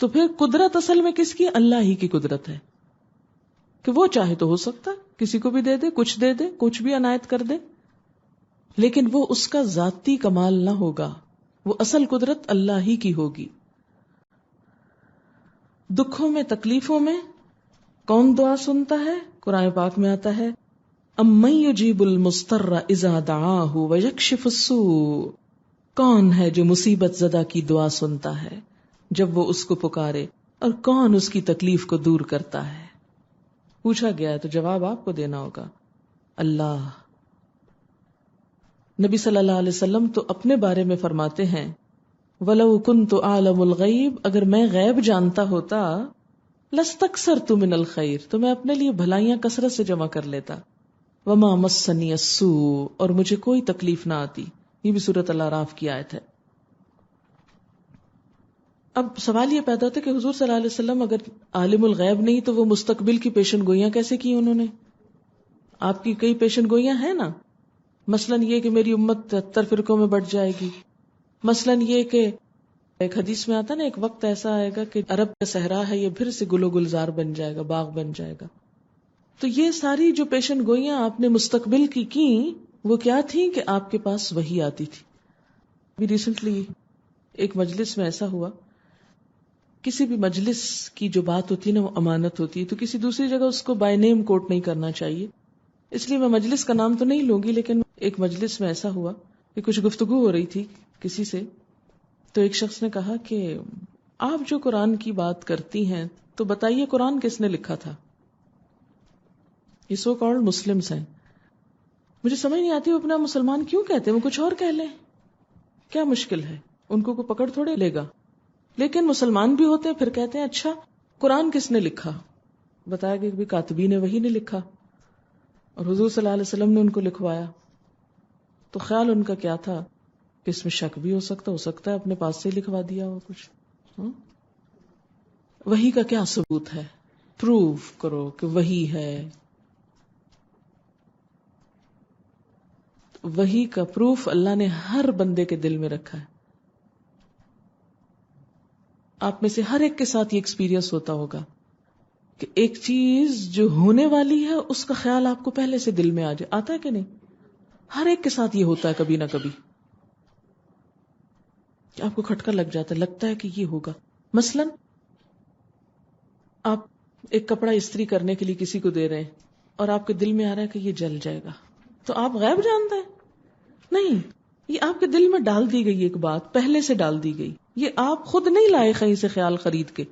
تو پھر قدرت اصل میں کس کی؟ اللہ ہی کی قدرت ہے کہ وہ چاہے تو ہو سکتا کسی کو بھی دے دے, کچھ دے دے, کچھ بھی عنایت کر دے. لیکن وہ اس کا ذاتی کمال نہ ہوگا، وہ اصل قدرت اللہ ہی کی ہوگی۔ دکھوں میں، تکلیفوں میں کون دعا سنتا ہے؟ قرآن پاک میں آتا ہے امن یجیب المضطر اذا دعاہ ویکشف السوء، کون ہے جو مصیبت زدہ کی دعا سنتا ہے جب وہ اس کو پکارے، اور کون اس کی تکلیف کو دور کرتا ہے؟ پوچھا گیا ہے تو جواب آپ کو دینا ہوگا، اللہ۔ نبی صلی اللہ علیہ وسلم تو اپنے بارے میں فرماتے ہیں وَلَوْ كُنْتُ أَعْلَمُ الْغَيْبَ، اگر میں غیب جانتا ہوتا لَاسْتَكْثَرْتُ مِنَ الْخَيْرِ، تو میں اپنے لیے بھلائیاں کثرت سے جمع کر لیتا، وَمَا مَسَّنِيَ السُّوءُ، اور مجھے کوئی تکلیف نہ آتی۔ یہ بھی سورۃ الاعراف کی آیت ہے۔ اب سوال یہ پیدا ہوتا ہے کہ حضور صلی اللہ علیہ وسلم اگر عالم الغیب نہیں تو وہ مستقبل کی پیشن گوئیاں کیسے کی انہوں نے؟ آپ کی کئی پیشن گوئیاں ہیں نا، مثلاً یہ کہ میری امت 73 فرقوں میں بٹ جائے گی، مثلاً یہ کہ ایک حدیث میں آتا نا ایک وقت ایسا آئے گا کہ عرب کا صحرا ہے یہ پھر سے گل و گلزار بن جائے گا، باغ بن جائے گا۔ تو یہ ساری جو پیشن گوئیاں آپ نے مستقبل کی وہ کیا تھیں کہ آپ کے پاس وحی آتی تھی۔ ابھی ریسنٹلی ایک مجلس میں ایسا ہوا، کسی بھی مجلس کی جو بات ہوتی ہے نا وہ امانت ہوتی ہے، تو کسی دوسری جگہ اس کو بائی نیم کوٹ نہیں کرنا چاہیے، اس لیے میں مجلس کا نام تو نہیں لوں گی، لیکن ایک مجلس میں ایسا ہوا کہ کچھ گفتگو ہو رہی تھی کسی سے، تو ایک شخص نے کہا کہ آپ جو قرآن کی بات کرتی ہیں تو بتائیے قرآن کس نے لکھا تھا؟ یہ سو کالڈ مسلمز ہیں، مجھے سمجھ نہیں آتی وہ اپنا مسلمان کیوں کہتے ہیں، وہ کچھ اور کہہ لیں، کیا مشکل ہے، ان کو کوئی پکڑ تھوڑے لے گا، لیکن مسلمان بھی ہوتے ہیں پھر کہتے ہیں اچھا قرآن کس نے لکھا؟ بتایا کہ بھی کاتبین وحی نے لکھا، اور حضور صلی اللہ علیہ وسلم نے ان کو لکھوایا۔ تو خیال ان کا کیا تھا کہ اس میں شک بھی ہو سکتا ہے اپنے پاس سے لکھوا دیا ہو کچھ۔ وحی کا کیا ثبوت ہے؟ پروف کرو کہ وحی ہے۔ وحی کا پروف اللہ نے ہر بندے کے دل میں رکھا ہے۔ آپ میں سے ہر ایک کے ساتھ یہ ایکسپیرینس ہوتا ہوگا کہ ایک چیز جو ہونے والی ہے اس کا خیال آپ کو پہلے سے دل میں آ جائے، آتا ہے کہ نہیں؟ ہر ایک کے ساتھ یہ ہوتا ہے کبھی نہ کبھی، کہ آپ کو کھٹکا لگ جاتا ہے، لگتا ہے کہ یہ ہوگا۔ مثلاً آپ ایک کپڑا استری کرنے کے لیے کسی کو دے رہے ہیں اور آپ کے دل میں آ رہا ہے کہ یہ جل جائے گا، تو آپ غیب جانتے ہیں؟ نہیں، یہ آپ کے دل میں ڈال دی گئی ایک بات، پہلے سے ڈال دی گئی، یہ آپ خود نہیں لائے کہیں سے خیال خرید کے،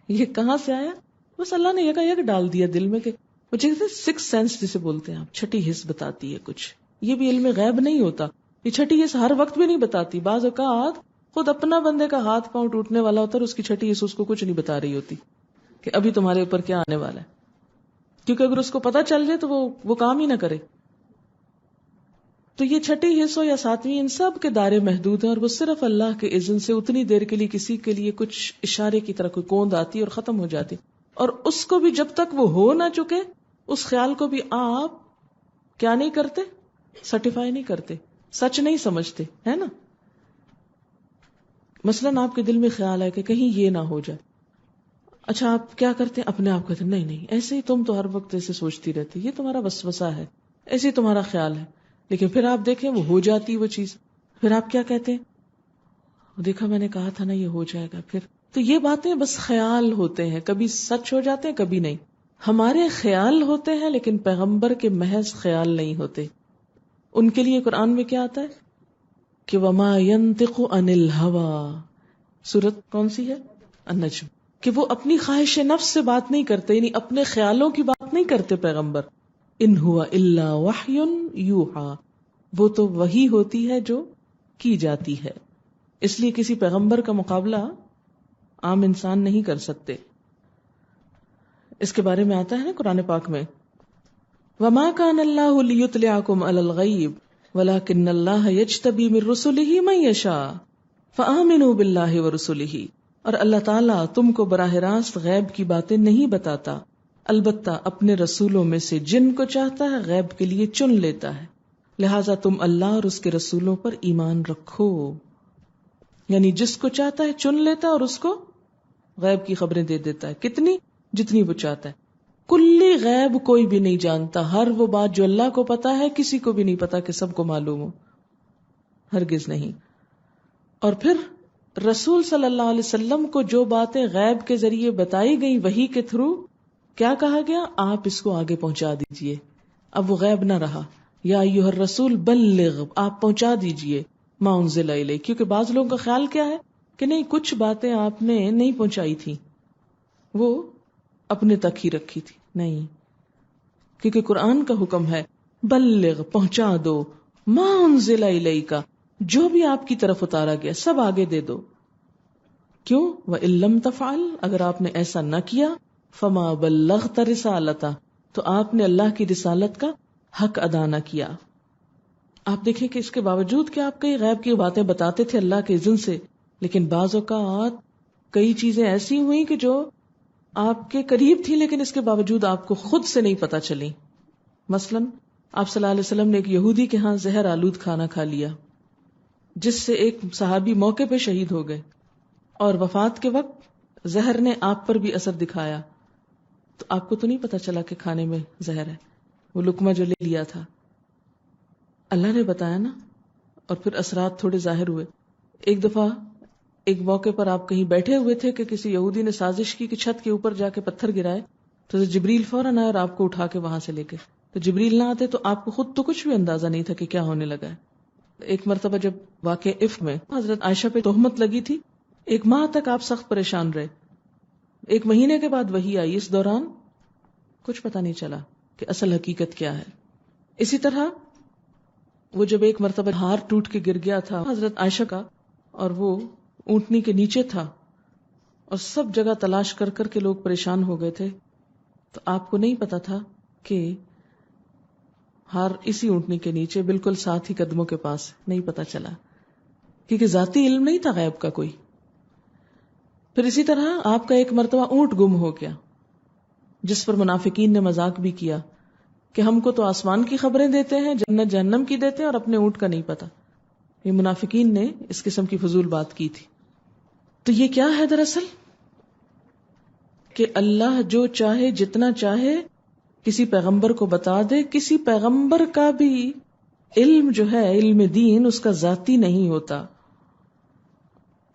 یہ کہاں سے آیا؟ بس اللہ نے یکا یک ڈال دیا دل میں، کہ وہ جیسے سکس سینس جسے بولتے ہیں آپ، چھٹی حس بتاتی ہے کچھ، یہ بھی علم غیب نہیں ہوتا، یہ چھٹی حس ہر وقت بھی نہیں بتاتی، بعض اوقات خود اپنا بندے کا ہاتھ پاؤں ٹوٹنے والا ہوتا ہے اور اس کی چھٹی حس اس کو کچھ نہیں بتا رہی ہوتی کہ ابھی تمہارے اوپر کیا آنے والا ہے، کیونکہ اگر اس کو پتا چل جائے تو وہ کام ہی نہ کرے۔ تو یہ چھٹی حص ہو یا ساتویں، ان سب کے دائرے محدود ہیں، اور وہ صرف اللہ کے اذن سے اتنی دیر کے لیے کسی کے لیے کچھ اشارے کی طرح کوئی کوند آتی ہے اور ختم ہو جاتی، اور اس کو بھی جب تک وہ ہو نہ چکے اس خیال کو بھی آپ کیا نہیں کرتے، سرٹیفائی نہیں کرتے، سچ نہیں سمجھتے، ہے نا؟ مثلاً آپ کے دل میں خیال ہے کہ کہیں یہ نہ ہو جائے، اچھا آپ کیا کرتے ہیں؟ اپنے آپ کہتے ہیں نہیں ایسے ہی تم تو ہر وقت ایسے سوچتی رہتی، یہ تمہارا وسوسہ ہے، ایسے ہی تمہارا خیال ہے، لیکن پھر آپ دیکھیں وہ ہو جاتی وہ چیز، پھر آپ کیا کہتے ہیں؟ دیکھا میں نے کہا تھا نا یہ ہو جائے گا۔ پھر تو یہ باتیں بس خیال ہوتے ہیں، کبھی سچ ہو جاتے ہیں کبھی نہیں، ہمارے خیال ہوتے ہیں لیکن پیغمبر کے محض خیال نہیں ہوتے۔ ان کے لیے قرآن میں کیا آتا ہے کہ وما ينطق عن الهوى، سورت کون سی ہے؟ النجم، کہ وہ اپنی خواہش نفس سے بات نہیں کرتے، یعنی اپنے خیالوں کی بات نہیں کرتے پیغمبر، ان ہوا الا وحی یوحا، وہ تو وحی ہوتی ہے جو کی جاتی ہے، اس لیے کسی پیغمبر کا مقابلہ عام انسان نہیں کر سکتے۔ اس کے بارے میں آتا ہے نا قرآن پاک میں وما كان الله ليطلعكم على الغيب ولكن الله يجتبي من رسله من يشاء فآمنوا بالله ورسله، اور اللہ تعالیٰ تم کو براہ راست غیب کی باتیں نہیں بتاتا، البتہ اپنے رسولوں میں سے جن کو چاہتا ہے غیب کے لیے چن لیتا ہے، لہٰذا تم اللہ اور اس کے رسولوں پر ایمان رکھو، یعنی جس کو چاہتا ہے چن لیتا ہے اور اس کو غیب کی خبریں دے دیتا ہے، کتنی؟ جتنی وہ چاہتا ہے۔ کلی غیب کوئی بھی نہیں جانتا. ہر وہ بات جو اللہ کو پتا ہے کسی کو بھی نہیں پتا کہ سب کو معلوم ہو، ہرگز نہیں. اور پھر رسول صلی اللہ علیہ وسلم کو جو باتیں غیب کے ذریعے بتائی گئی وحی کے تھرو، کیا کہا گیا؟ آپ اس کو آگے پہنچا دیجئے. اب وہ غیب نہ رہا. یا ایھا الرسول بلغ، آپ پہنچا دیجئے ما انزل الیک. کیونکہ بعض لوگوں کا خیال کیا ہے کہ نہیں، کچھ باتیں آپ نے نہیں پہنچائی تھی، وہ اپنے تک ہی رکھی تھی. نہیں، کیونکہ قرآن کا حکم ہے بلغ، پہنچا دو، ما انزل الیک، جو بھی آپ کی طرف اتارا گیا سب آگے دے دو. کیوں؟ وَإِن لَّمْ تَفْعَلْ، اگر آپ نے ایسا نہ کیا، فَمَا بَلَّغْتَ رِسَالَتَهُ، تو آپ نے اللہ کی رسالت کا حق ادا نہ کیا. آپ دیکھیں کہ اس کے باوجود کہ آپ کئی غیب کی باتیں بتاتے تھے اللہ کے اذن سے، لیکن بعض اوقات کئی چیزیں ایسی ہوئیں کہ جو آپ کے قریب تھی لیکن اس کے باوجود آپ کو خود سے نہیں پتا چلی. مثلاً آپ صلی اللہ علیہ وسلم نے ایک یہودی کے ہاں زہر آلود کھانا کھا لیا، جس سے ایک صحابی موقع پہ شہید ہو گئے، اور وفات کے وقت زہر نے آپ پر بھی اثر دکھایا. تو آپ کو تو نہیں پتا چلا کہ کھانے میں زہر ہے، وہ لقمہ جو لے لیا تھا اللہ نے بتایا نا. اور پھر اثرات تھوڑے ظاہر ہوئے. ایک دفعہ ایک موقع پر آپ کہیں بیٹھے ہوئے تھے کہ کسی یہودی نے سازش کی کہ چھت کے اوپر جا کے پتھر گرائے، تو جبریل فوراً آئے اور آپ کو اٹھا کے وہاں سے لے گئے. تو جبریل نہ آتے تو آپ کو خود تو کچھ بھی اندازہ نہیں تھا کہ کیا ہونے لگا ہے. ایک مرتبہ جب واقع عفق میں حضرت عائشہ پہ تہمت لگی تھی، 1 ماہ تک آپ سخت پریشان رہے. 1 مہینے کے بعد وحی آئی، اس دوران کچھ پتا نہیں چلا کہ اصل حقیقت کیا ہے. اسی طرح وہ جب ایک مرتبہ ہار ٹوٹ کے گر گیا تھا حضرت عائشہ کا، اور وہ اونٹنی کے نیچے تھا، اور سب جگہ تلاش کر کر کے لوگ پریشان ہو گئے تھے، تو آپ کو نہیں پتا تھا کہ ہار اسی اونٹنی کے نیچے بالکل ساتھ ہی قدموں کے پاس. نہیں پتا چلا کیونکہ ذاتی علم نہیں تھا غیب کا کوئی. پھر اسی طرح آپ کا ایک مرتبہ اونٹ گم ہو گیا، جس پر منافقین نے مذاق بھی کیا کہ ہم کو تو آسمان کی خبریں دیتے ہیں، جنت جہنم کی دیتے ہیں، اور اپنے اونٹ کا نہیں پتا. یہ منافقین نے اس قسم کی فضول بات کی تھی. تو یہ کیا ہے دراصل کہ اللہ جو چاہے جتنا چاہے کسی پیغمبر کو بتا دے. کسی پیغمبر کا بھی علم جو ہے، علم دین، اس کا ذاتی نہیں ہوتا.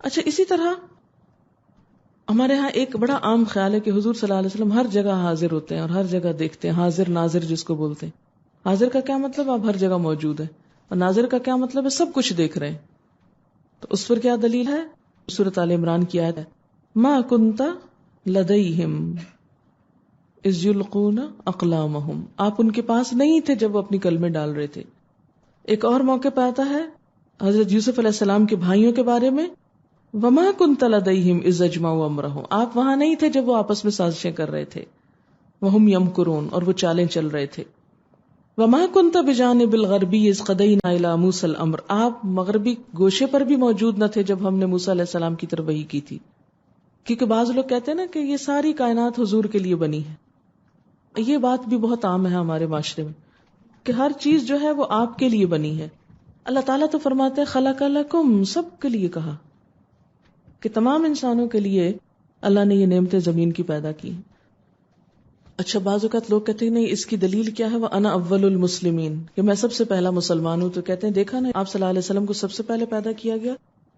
اچھا، اسی طرح ہمارے ہاں ایک بڑا عام خیال ہے کہ حضور صلی اللہ علیہ وسلم ہر جگہ حاضر ہوتے ہیں اور ہر جگہ دیکھتے ہیں. حاضر ناظر جس کو بولتے ہیں. حاضر کا کیا مطلب؟ آپ ہر جگہ موجود ہیں. اور ناظر کا کیا مطلب ہے؟ سب کچھ دیکھ رہے ہیں. تو اس پر کیا دلیل ہے؟ سورۃ آل عمران کی آیت ہے ما کنت لدیہم اذ یلقون اقلامہم، آپ ان کے پاس نہیں تھے جب وہ اپنی کلمیں ڈال رہے تھے. ایک اور موقع پہ آتا ہے حضرت یوسف علیہ السلام کے بھائیوں کے بارے میں وما کنت لدیہم اذ اجمعوا امرہم، آپ وہاں نہیں تھے جب وہ آپس میں سازشیں کر رہے تھے. وہم یمکرون، اور وہ چالیں چل رہے تھے. وما کنت بجانب الغربی اذ قضینا الی موسی الامر، آپ مغربی گوشے پر بھی موجود نہ تھے جب ہم نے موسیٰ علیہ السلام کی طرف وحی کی تھی. کیونکہ بعض لوگ کہتے ہیں نا کہ یہ ساری کائنات حضور کے لیے بنی ہے. یہ بات بھی بہت عام ہے ہمارے معاشرے میں کہ ہر چیز جو ہے وہ آپ کے لیے بنی ہے. اللہ تعالیٰ تو فرماتے ہیں خلق لکم، سب کے لیے کہا کہ تمام انسانوں کے لیے اللہ نے یہ نعمتیں زمین کی پیدا کی. اچھا، بعض اوقات لوگ کہتے ہیں نہیں، اس کی دلیل کیا ہے؟ وَأَنَا أَوَّلُ الْمُسْلِمِينَ، کہ میں سب سے پہلا مسلمان ہوں. تو کہتے ہیں دیکھا نا، آپ صلی اللہ علیہ وسلم کو سب سے پہلے پیدا کیا گیا،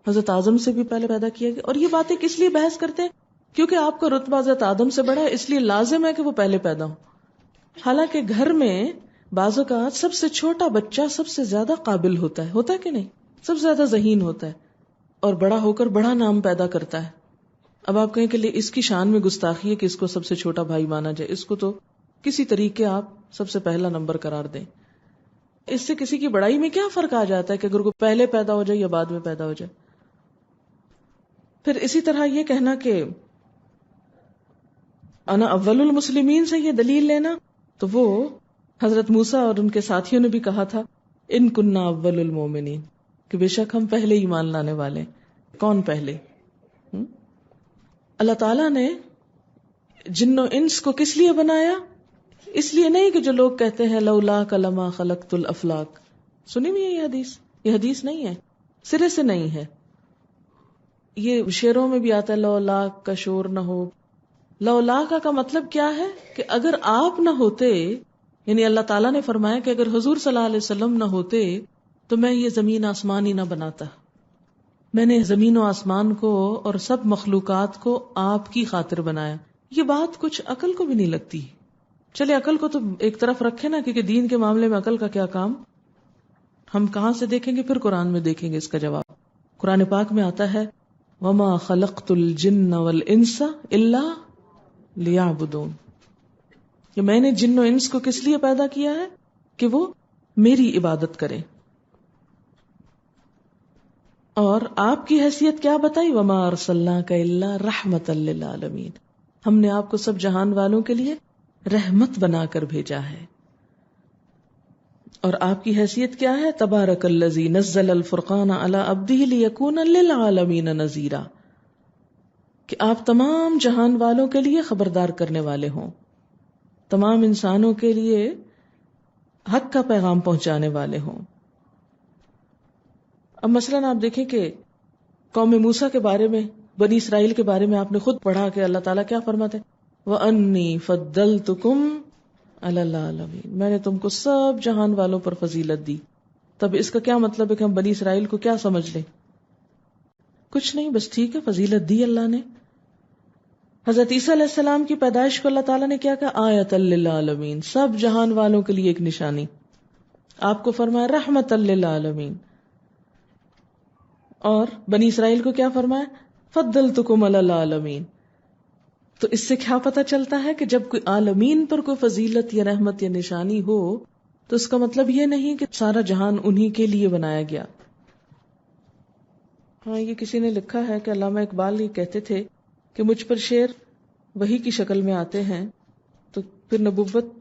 حضرت آدم سے بھی پہلے پیدا کیا گیا. اور یہ باتیں کس لیے بحث کرتے ہیں؟ کیونکہ آپ کا رتبہ حضرت آدم سے بڑا ہے، اس لیے لازم ہے کہ وہ پہلے پیدا ہوں. حالانکہ گھر میں بعض اوقات سب سے چھوٹا بچہ سب سے زیادہ قابل ہوتا ہے کہ نہیں؟ سب سے زیادہ ذہین ہوتا ہے اور بڑا ہو کر بڑا نام پیدا کرتا ہے. اب آپ کہیں کہ اس کی شان میں گستاخی ہے کہ اس کو سب سے چھوٹا بھائی مانا جائے، اس کو تو کسی طریقے آپ سب سے پہلا نمبر قرار دیں. اس سے کسی کی بڑائی میں کیا فرق آ جاتا ہے کہ اگر وہ پہلے پیدا ہو جائے یا بعد میں پیدا ہو جائے. پھر اسی طرح یہ کہنا کہ انا اول المسلمین سے یہ دلیل لینا، تو وہ حضرت موسیٰ اور ان کے ساتھیوں نے بھی کہا تھا ان کننا اول المومنین، کہ بے شک ہم پہلے ایمان لانے والے. کون پہلے؟ اللہ تعالیٰ نے جن و انس کو کس لیے بنایا؟ اس لیے نہیں کہ جو لوگ کہتے ہیں لولاک لما خلقت الافلاک. سنی ہوئی ہے یہ حدیث؟ یہ حدیث نہیں ہے، سرے سے نہیں ہے. یہ شعروں میں بھی آتا ہے لولاک کا شور نہ ہو، لولا کا مطلب کیا ہے کہ اگر آپ نہ ہوتے، یعنی اللہ تعالیٰ نے فرمایا کہ اگر حضور صلی اللہ علیہ وسلم نہ ہوتے تو میں یہ زمین آسمان ہی نہ بناتا. میں نے زمین و آسمان کو اور سب مخلوقات کو آپ کی خاطر بنایا. یہ بات کچھ عقل کو بھی نہیں لگتی. چلے عقل کو تو ایک طرف رکھے نا، کیونکہ دین کے معاملے میں عقل کا کیا کام. ہم کہاں سے دیکھیں گے؟ پھر قرآن میں دیکھیں گے اس کا جواب. قرآن پاک میں آتا ہے وَمَا خَلَقْتُ الْجِنَّ وَالْإِنسَ إِلَّا لِيَعْبُدُونَ، کہ میں نے جن و انس کو کس لیے پیدا کیا ہے؟ کہ وہ میری عبادت کریں. اور آپ کی حیثیت کیا بتائی؟ وَمَا أَرْسَلْنَاكَ إِلَّا رَحْمَةً لِّلْعَالَمِينَ، ہم نے آپ کو سب جہان والوں کے لیے رحمت بنا کر بھیجا ہے. اور آپ کی حیثیت کیا ہے؟ تبارک الذی نزل الفرقان علی عبدہ لیکون للعالمین نذیرا، کہ آپ تمام جہان والوں کے لیے خبردار کرنے والے ہوں، تمام انسانوں کے لیے حق کا پیغام پہنچانے والے ہوں. اب مثلاً آپ دیکھیں کہ قوم موسیٰ کے بارے میں، بنی اسرائیل کے بارے میں آپ نے خود پڑھا کہ اللہ تعالیٰ کیا فرماتے ہیں؟ وَأَنِّي فَضَّلْتُكُمْ عَلَى الْعَالَمِينَ، میں نے تم کو سب جہان والوں پر فضیلت دی. تب اس کا کیا مطلب ہے کہ ہم بنی اسرائیل کو کیا سمجھ لیں؟ کچھ نہیں، بس ٹھیک ہے، فضیلت دی اللہ نے. حضرت عیسیٰ علیہ السلام کی پیدائش کو اللہ تعالیٰ نے کیا کہا؟ آیۃ للعالمین، سب جہان والوں کے لیے ایک نشانی. آپ کو فرمایا رحمت للعالمین. اور بنی اسرائیل کو کیا فرمایا؟ فضلتکم علی العالمین. تو اس سے کیا پتہ چلتا ہے کہ جب کوئی عالمین پر کوئی فضیلت یا رحمت یا نشانی ہو تو اس کا مطلب یہ نہیں کہ سارا جہان انہی کے لیے بنایا گیا. ہاں، یہ کسی نے لکھا ہے کہ علامہ اقبال یہ کہتے تھے کہ مجھ پر شعر وحی کی شکل میں آتے ہیں تو پھر نبوت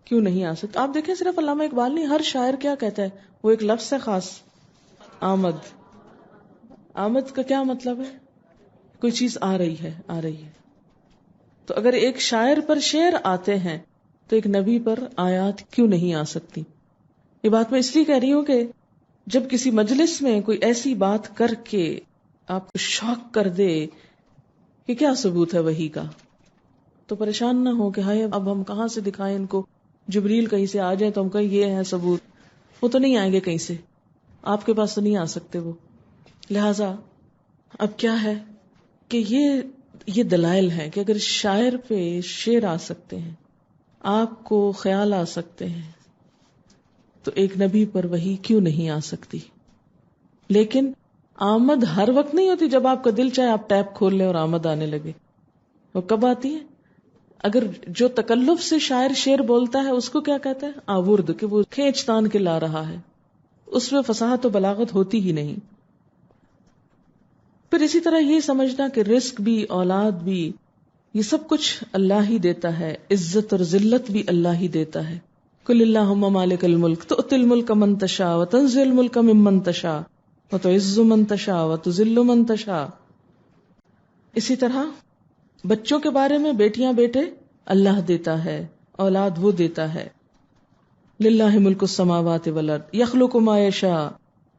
کیوں نہیں آ سکتی. آپ دیکھیں صرف علامہ اقبال نہیں، ہر شاعر کیا کہتا ہے؟ وہ ایک لفظ ہے خاص، آمد. آمد کا کیا مطلب ہے؟ کوئی چیز آ رہی ہے، آ رہی ہے. تو اگر ایک شاعر پر شعر آتے ہیں تو ایک نبی پر آیات کیوں نہیں آ سکتی؟ یہ بات میں اس لیے کہہ رہی ہوں کہ جب کسی مجلس میں کوئی ایسی بات کر کے آپ کو شوق کر دے کہ کیا ثبوت ہے وحی کا، تو پریشان نہ ہو کہ ہائے اب ہم کہاں سے دکھائیں ان کو. جبریل کہیں سے آ جائیں تو ہم کہیں یہ ہے ثبوت. وہ تو نہیں آئیں گے کہیں سے، آپ کے پاس تو نہیں آ سکتے وہ. لہذا اب کیا ہے کہ یہ دلائل ہیں کہ اگر شاعر پہ شعر آ سکتے ہیں، آپ کو خیال آ سکتے ہیں، تو ایک نبی پر وحی کیوں نہیں آ سکتی؟ لیکن آمد ہر وقت نہیں ہوتی. جب آپ کا دل چاہے آپ ٹیپ کھول لیں اور آمد آنے لگے. وہ کب آتی ہے؟ اگر جو تکلف سے شاعر شعر بولتا ہے اس کو کیا کہتا ہے؟ آورد، کہ وہ کھینچ تان کے لا رہا ہے، اس میں فصاحت و بلاغت ہوتی ہی نہیں. پھر اسی طرح یہ سمجھنا کہ رزق بھی، اولاد بھی، یہ سب کچھ اللہ ہی دیتا ہے، عزت اور ذلت بھی اللہ ہی دیتا ہے. قل اللہم مالک الملک تؤتی الملک من تشاء وتنزع الملک ممن تشاء وتعز من تشاء وتذل من تشاء. اسی طرح بچوں کے بارے میں، بیٹیاں بیٹے اللہ دیتا ہے، اولاد وہ دیتا ہے. للہ ملک السماوات والارض یخلق ما یشاء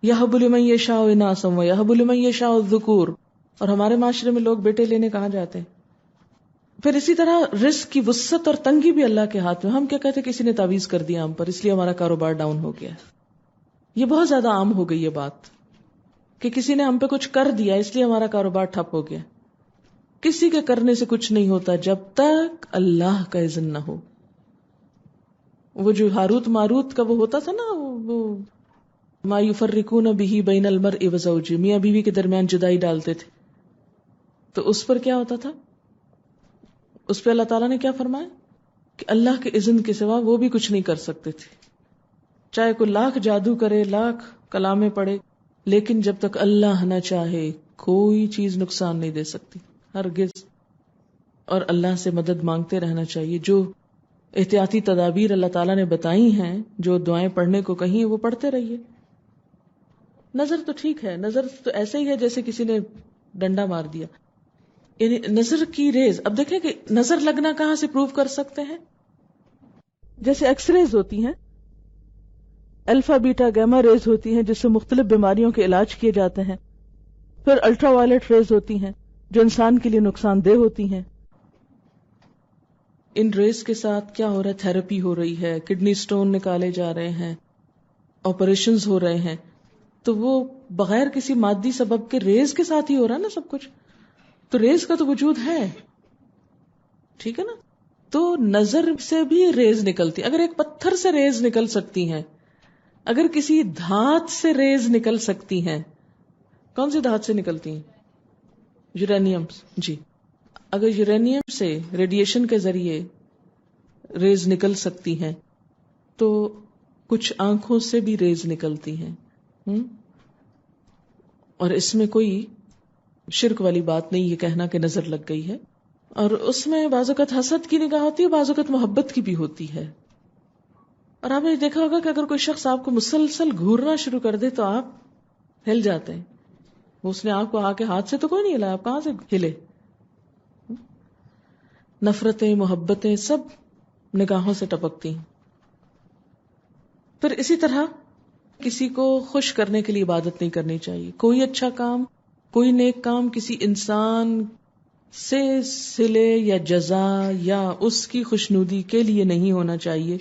یہب لمن یشاء اناثا ویہب لمن یشاء الذکور. اور ہمارے معاشرے میں لوگ بیٹے لینے کہاں جاتے ہیں. پھر اسی طرح رزق کی وسعت اور تنگی بھی اللہ کے ہاتھ میں. ہم کیا کہتے ہیں؟ کسی نے تعویذ کر دیا ہم پر، اس لیے ہمارا کاروبار ڈاؤن ہو گیا. یہ بہت زیادہ عام ہو گئی یہ بات کہ کسی نے ہم پہ کچھ کر دیا اس لیے ہمارا کاروبار ٹھپ ہو گیا. کسی کے کرنے سے کچھ نہیں ہوتا جب تک اللہ کا اذن نہ ہو. وہ جو ہاروت ماروت کا وہ ہوتا تھا نا، وہ ما یفرقون بہ بین المرء وزوجہ، میاں بیوی کے درمیان جدائی ڈالتے تھے. تو اس پر کیا ہوتا تھا؟ اس پہ اللہ تعالیٰ نے کیا فرمایا کہ اللہ کے اذن کے سوا وہ بھی کچھ نہیں کر سکتے تھے. چاہے کوئی لاکھ جادو کرے، لاکھ کلامیں پڑھے، لیکن جب تک اللہ نہ چاہے کوئی چیز نقصان نہیں دے سکتی، ہرگز. اور اللہ سے مدد مانگتے رہنا چاہیے. جو احتیاطی تدابیر اللہ تعالیٰ نے بتائی ہیں، جو دعائیں پڑھنے کو کہیں، وہ پڑھتے رہیے. نظر تو ٹھیک ہے، نظر تو ایسے ہی ہے جیسے کسی نے ڈنڈا مار دیا، یعنی نظر کی ریز. اب دیکھیں کہ نظر لگنا کہاں سے پروف کر سکتے ہیں؟ جیسے ایکس ریز ہوتی ہیں، الفا بیٹا گیما ریز ہوتی ہیں جس سے مختلف بیماریوں کے علاج کیے جاتے ہیں. پھر الٹرا وائلٹ ریز ہوتی ہیں جو انسان کے لیے نقصان دہ ہوتی ہیں. ان ریز کے ساتھ کیا ہو رہا ہے؟ تھراپی ہو رہی ہے، کڈنی سٹون نکالے جا رہے ہیں، آپریشنز ہو رہے ہیں، تو وہ بغیر کسی مادی سبب کے ریز کے ساتھ ہی ہو رہا ہے نا سب کچھ. تو ریز کا تو وجود ہے، ٹھیک ہے نا. تو نظر سے بھی ریز نکلتی. اگر ایک پتھر سے ریز نکل سکتی ہیں، اگر کسی دھات سے ریز نکل سکتی ہیں، کون سی دھات سے نکلتی ہیں؟ یورینیم. جی، اگر یورینیم سے ریڈیشن کے ذریعے ریز نکل سکتی ہیں تو کچھ آنکھوں سے بھی ریز نکلتی ہیں. اور اس میں کوئی شرک والی بات نہیں یہ کہنا کہ نظر لگ گئی ہے. اور اس میں بعض اوقات حسد کی نگاہ ہوتی ہے، بعض اوقات محبت کی بھی ہوتی ہے. اور آپ نے دیکھا ہوگا کہ اگر کوئی شخص آپ کو مسلسل گھورنا شروع کر دے تو آپ ہل جاتے ہیں. اس نے آپ کو آ کے ہاتھ سے تو کوئی نہیں ہلا، آپ کہاں سے ہلے؟ نفرتیں، محبتیں سب نگاہوں سے ٹپکتی ہیں. پھر اسی طرح کسی کو خوش کرنے کے لیے عبادت نہیں کرنی چاہیے. کوئی اچھا کام، کوئی نیک کام کسی انسان سے صلے یا جزا یا اس کی خوشنودی کے لیے نہیں ہونا چاہیے.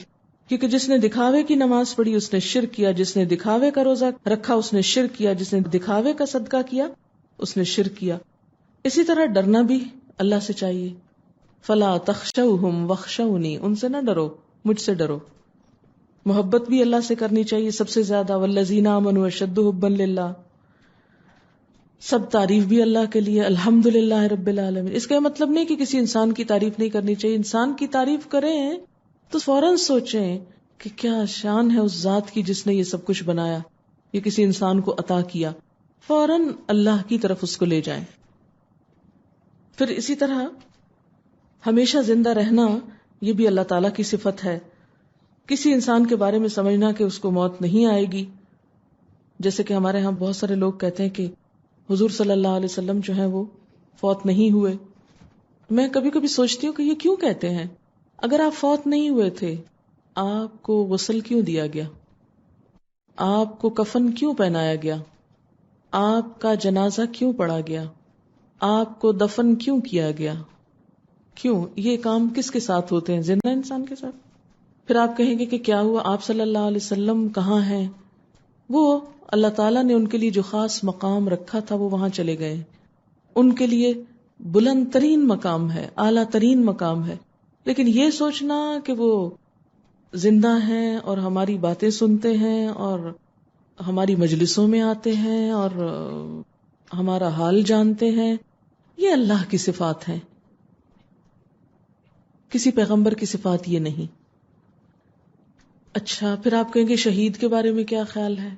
کیونکہ جس نے دکھاوے کی نماز پڑھی اس نے شرک کیا، جس نے دکھاوے کا روزہ رکھا اس نے شرک کیا، جس نے دکھاوے کا صدقہ کیا اس نے شرک کیا. اسی طرح ڈرنا بھی اللہ سے چاہیے. فلا تخشوہم واخشونی، ان سے نہ ڈرو، مجھ سے ڈرو. محبت بھی اللہ سے کرنی چاہیے سب سے زیادہ. والذین آمنوا اشد حبا للہ، سب تعریف بھی اللہ کے لیے. الحمدللہ رب العالمین. اس کا مطلب نہیں کہ کسی انسان کی تعریف نہیں کرنی چاہیے. انسان کی تعریف کریں تو فوراً سوچیں کہ کیا شان ہے اس ذات کی جس نے یہ سب کچھ بنایا، یہ کسی انسان کو عطا کیا. فوراً اللہ کی طرف اس کو لے جائیں. پھر اسی طرح ہمیشہ زندہ رہنا یہ بھی اللہ تعالیٰ کی صفت ہے. کسی انسان کے بارے میں سمجھنا کہ اس کو موت نہیں آئے گی. جیسے کہ ہمارے ہاں بہت سارے لوگ کہتے ہیں کہ حضور صلی اللہ علیہ وسلم جو ہیں وہ فوت نہیں ہوئے. میں کبھی کبھی سوچتی ہوں کہ یہ کیوں کہتے ہیں؟ اگر آپ فوت نہیں ہوئے تھے، آپ کو غسل کیوں دیا گیا؟ آپ کو کفن کیوں پہنایا گیا؟ آپ کا جنازہ کیوں پڑھا گیا؟ آپ کو دفن کیوں کیا گیا؟ کیوں؟ یہ کام کس کے ساتھ ہوتے ہیں؟ زندہ انسان کے ساتھ. پھر آپ کہیں گے کہ کیا ہوا؟ آپ صلی اللہ علیہ وسلم کہاں ہیں؟ وہ اللہ تعالیٰ نے ان کے لیے جو خاص مقام رکھا تھا وہ وہاں چلے گئے. ان کے لیے بلند ترین مقام ہے، اعلیٰ ترین مقام ہے. لیکن یہ سوچنا کہ وہ زندہ ہیں اور ہماری باتیں سنتے ہیں اور ہماری مجلسوں میں آتے ہیں اور ہمارا حال جانتے ہیں، یہ اللہ کی صفات ہیں. کسی پیغمبر کی صفات یہ نہیں. اچھا، پھر آپ کہیں گے شہید کے بارے میں کیا خیال ہے؟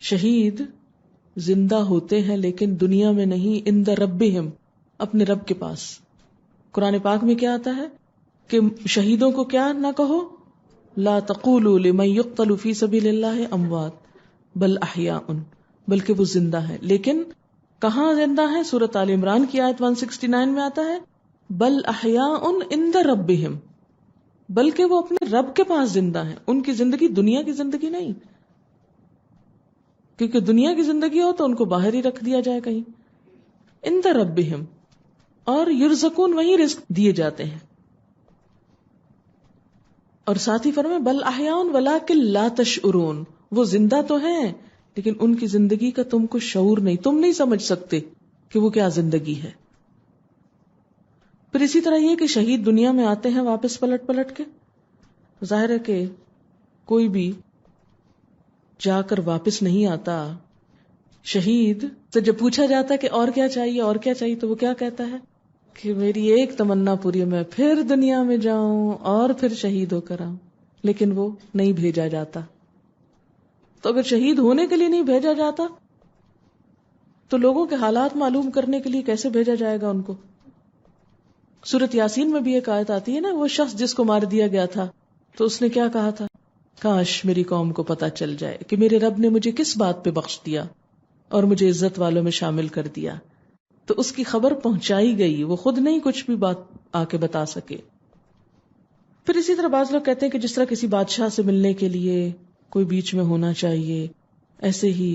شہید زندہ ہوتے ہیں لیکن دنیا میں نہیں، عند ربہم، اپنے رب کے پاس. قرآن پاک میں کیا آتا ہے کہ شہیدوں کو کیا نہ کہو؟ لا تقولوا لمن يقتل فی سبیل اللہ اموات بل احیاء، بلکہ وہ زندہ ہے. لیکن کہاں زندہ ہے؟ سورۃ آل عمران کی آیت 169 میں آتا ہے بل احیاء عند ربہم، بلکہ وہ اپنے رب کے پاس زندہ ہیں. ان کی زندگی دنیا کی زندگی نہیں، کیونکہ دنیا کی زندگی ہو تو ان کو باہر ہی رکھ دیا جائے کہیں. عند ربہم، اور یرزقون، وہیں رزق دیے جاتے ہیں. اور ساتھ ہی فرمائے بل احیاء ولکن لا تشعرون، وہ زندہ تو ہیں لیکن ان کی زندگی کا تم کو شعور نہیں، تم نہیں سمجھ سکتے کہ وہ کیا زندگی ہے. پھر اسی طرح یہ کہ شہید دنیا میں آتے ہیں واپس پلٹ پلٹ کے. ظاہر ہے کہ کوئی بھی جا کر واپس نہیں آتا. شہید سے جب پوچھا جاتا ہے کہ اور کیا چاہیے اور کیا چاہیے تو وہ کیا کہتا ہے کہ میری ایک تمنا پوری ہے، میں پھر دنیا میں جاؤں اور پھر شہید ہو کر آؤں. لیکن وہ نہیں بھیجا جاتا. تو اگر شہید ہونے کے لیے نہیں بھیجا جاتا تو لوگوں کے حالات معلوم کرنے کے لیے کیسے بھیجا جائے گا ان کو؟ سورۃ یاسین میں بھی ایک آیت آتی ہے نا، وہ شخص جس کو مار دیا گیا تھا تو اس نے کیا کہا تھا؟ کاش میری قوم کو پتا چل جائے کہ میرے رب نے مجھے کس بات پہ بخش دیا اور مجھے عزت والوں میں شامل کر دیا. تو اس کی خبر پہنچائی گئی، وہ خود نہیں کچھ بھی بات آ کے بتا سکے. پھر اسی طرح بعض لوگ کہتے ہیں کہ جس طرح کسی بادشاہ سے ملنے کے لیے کوئی بیچ میں ہونا چاہیے، ایسے ہی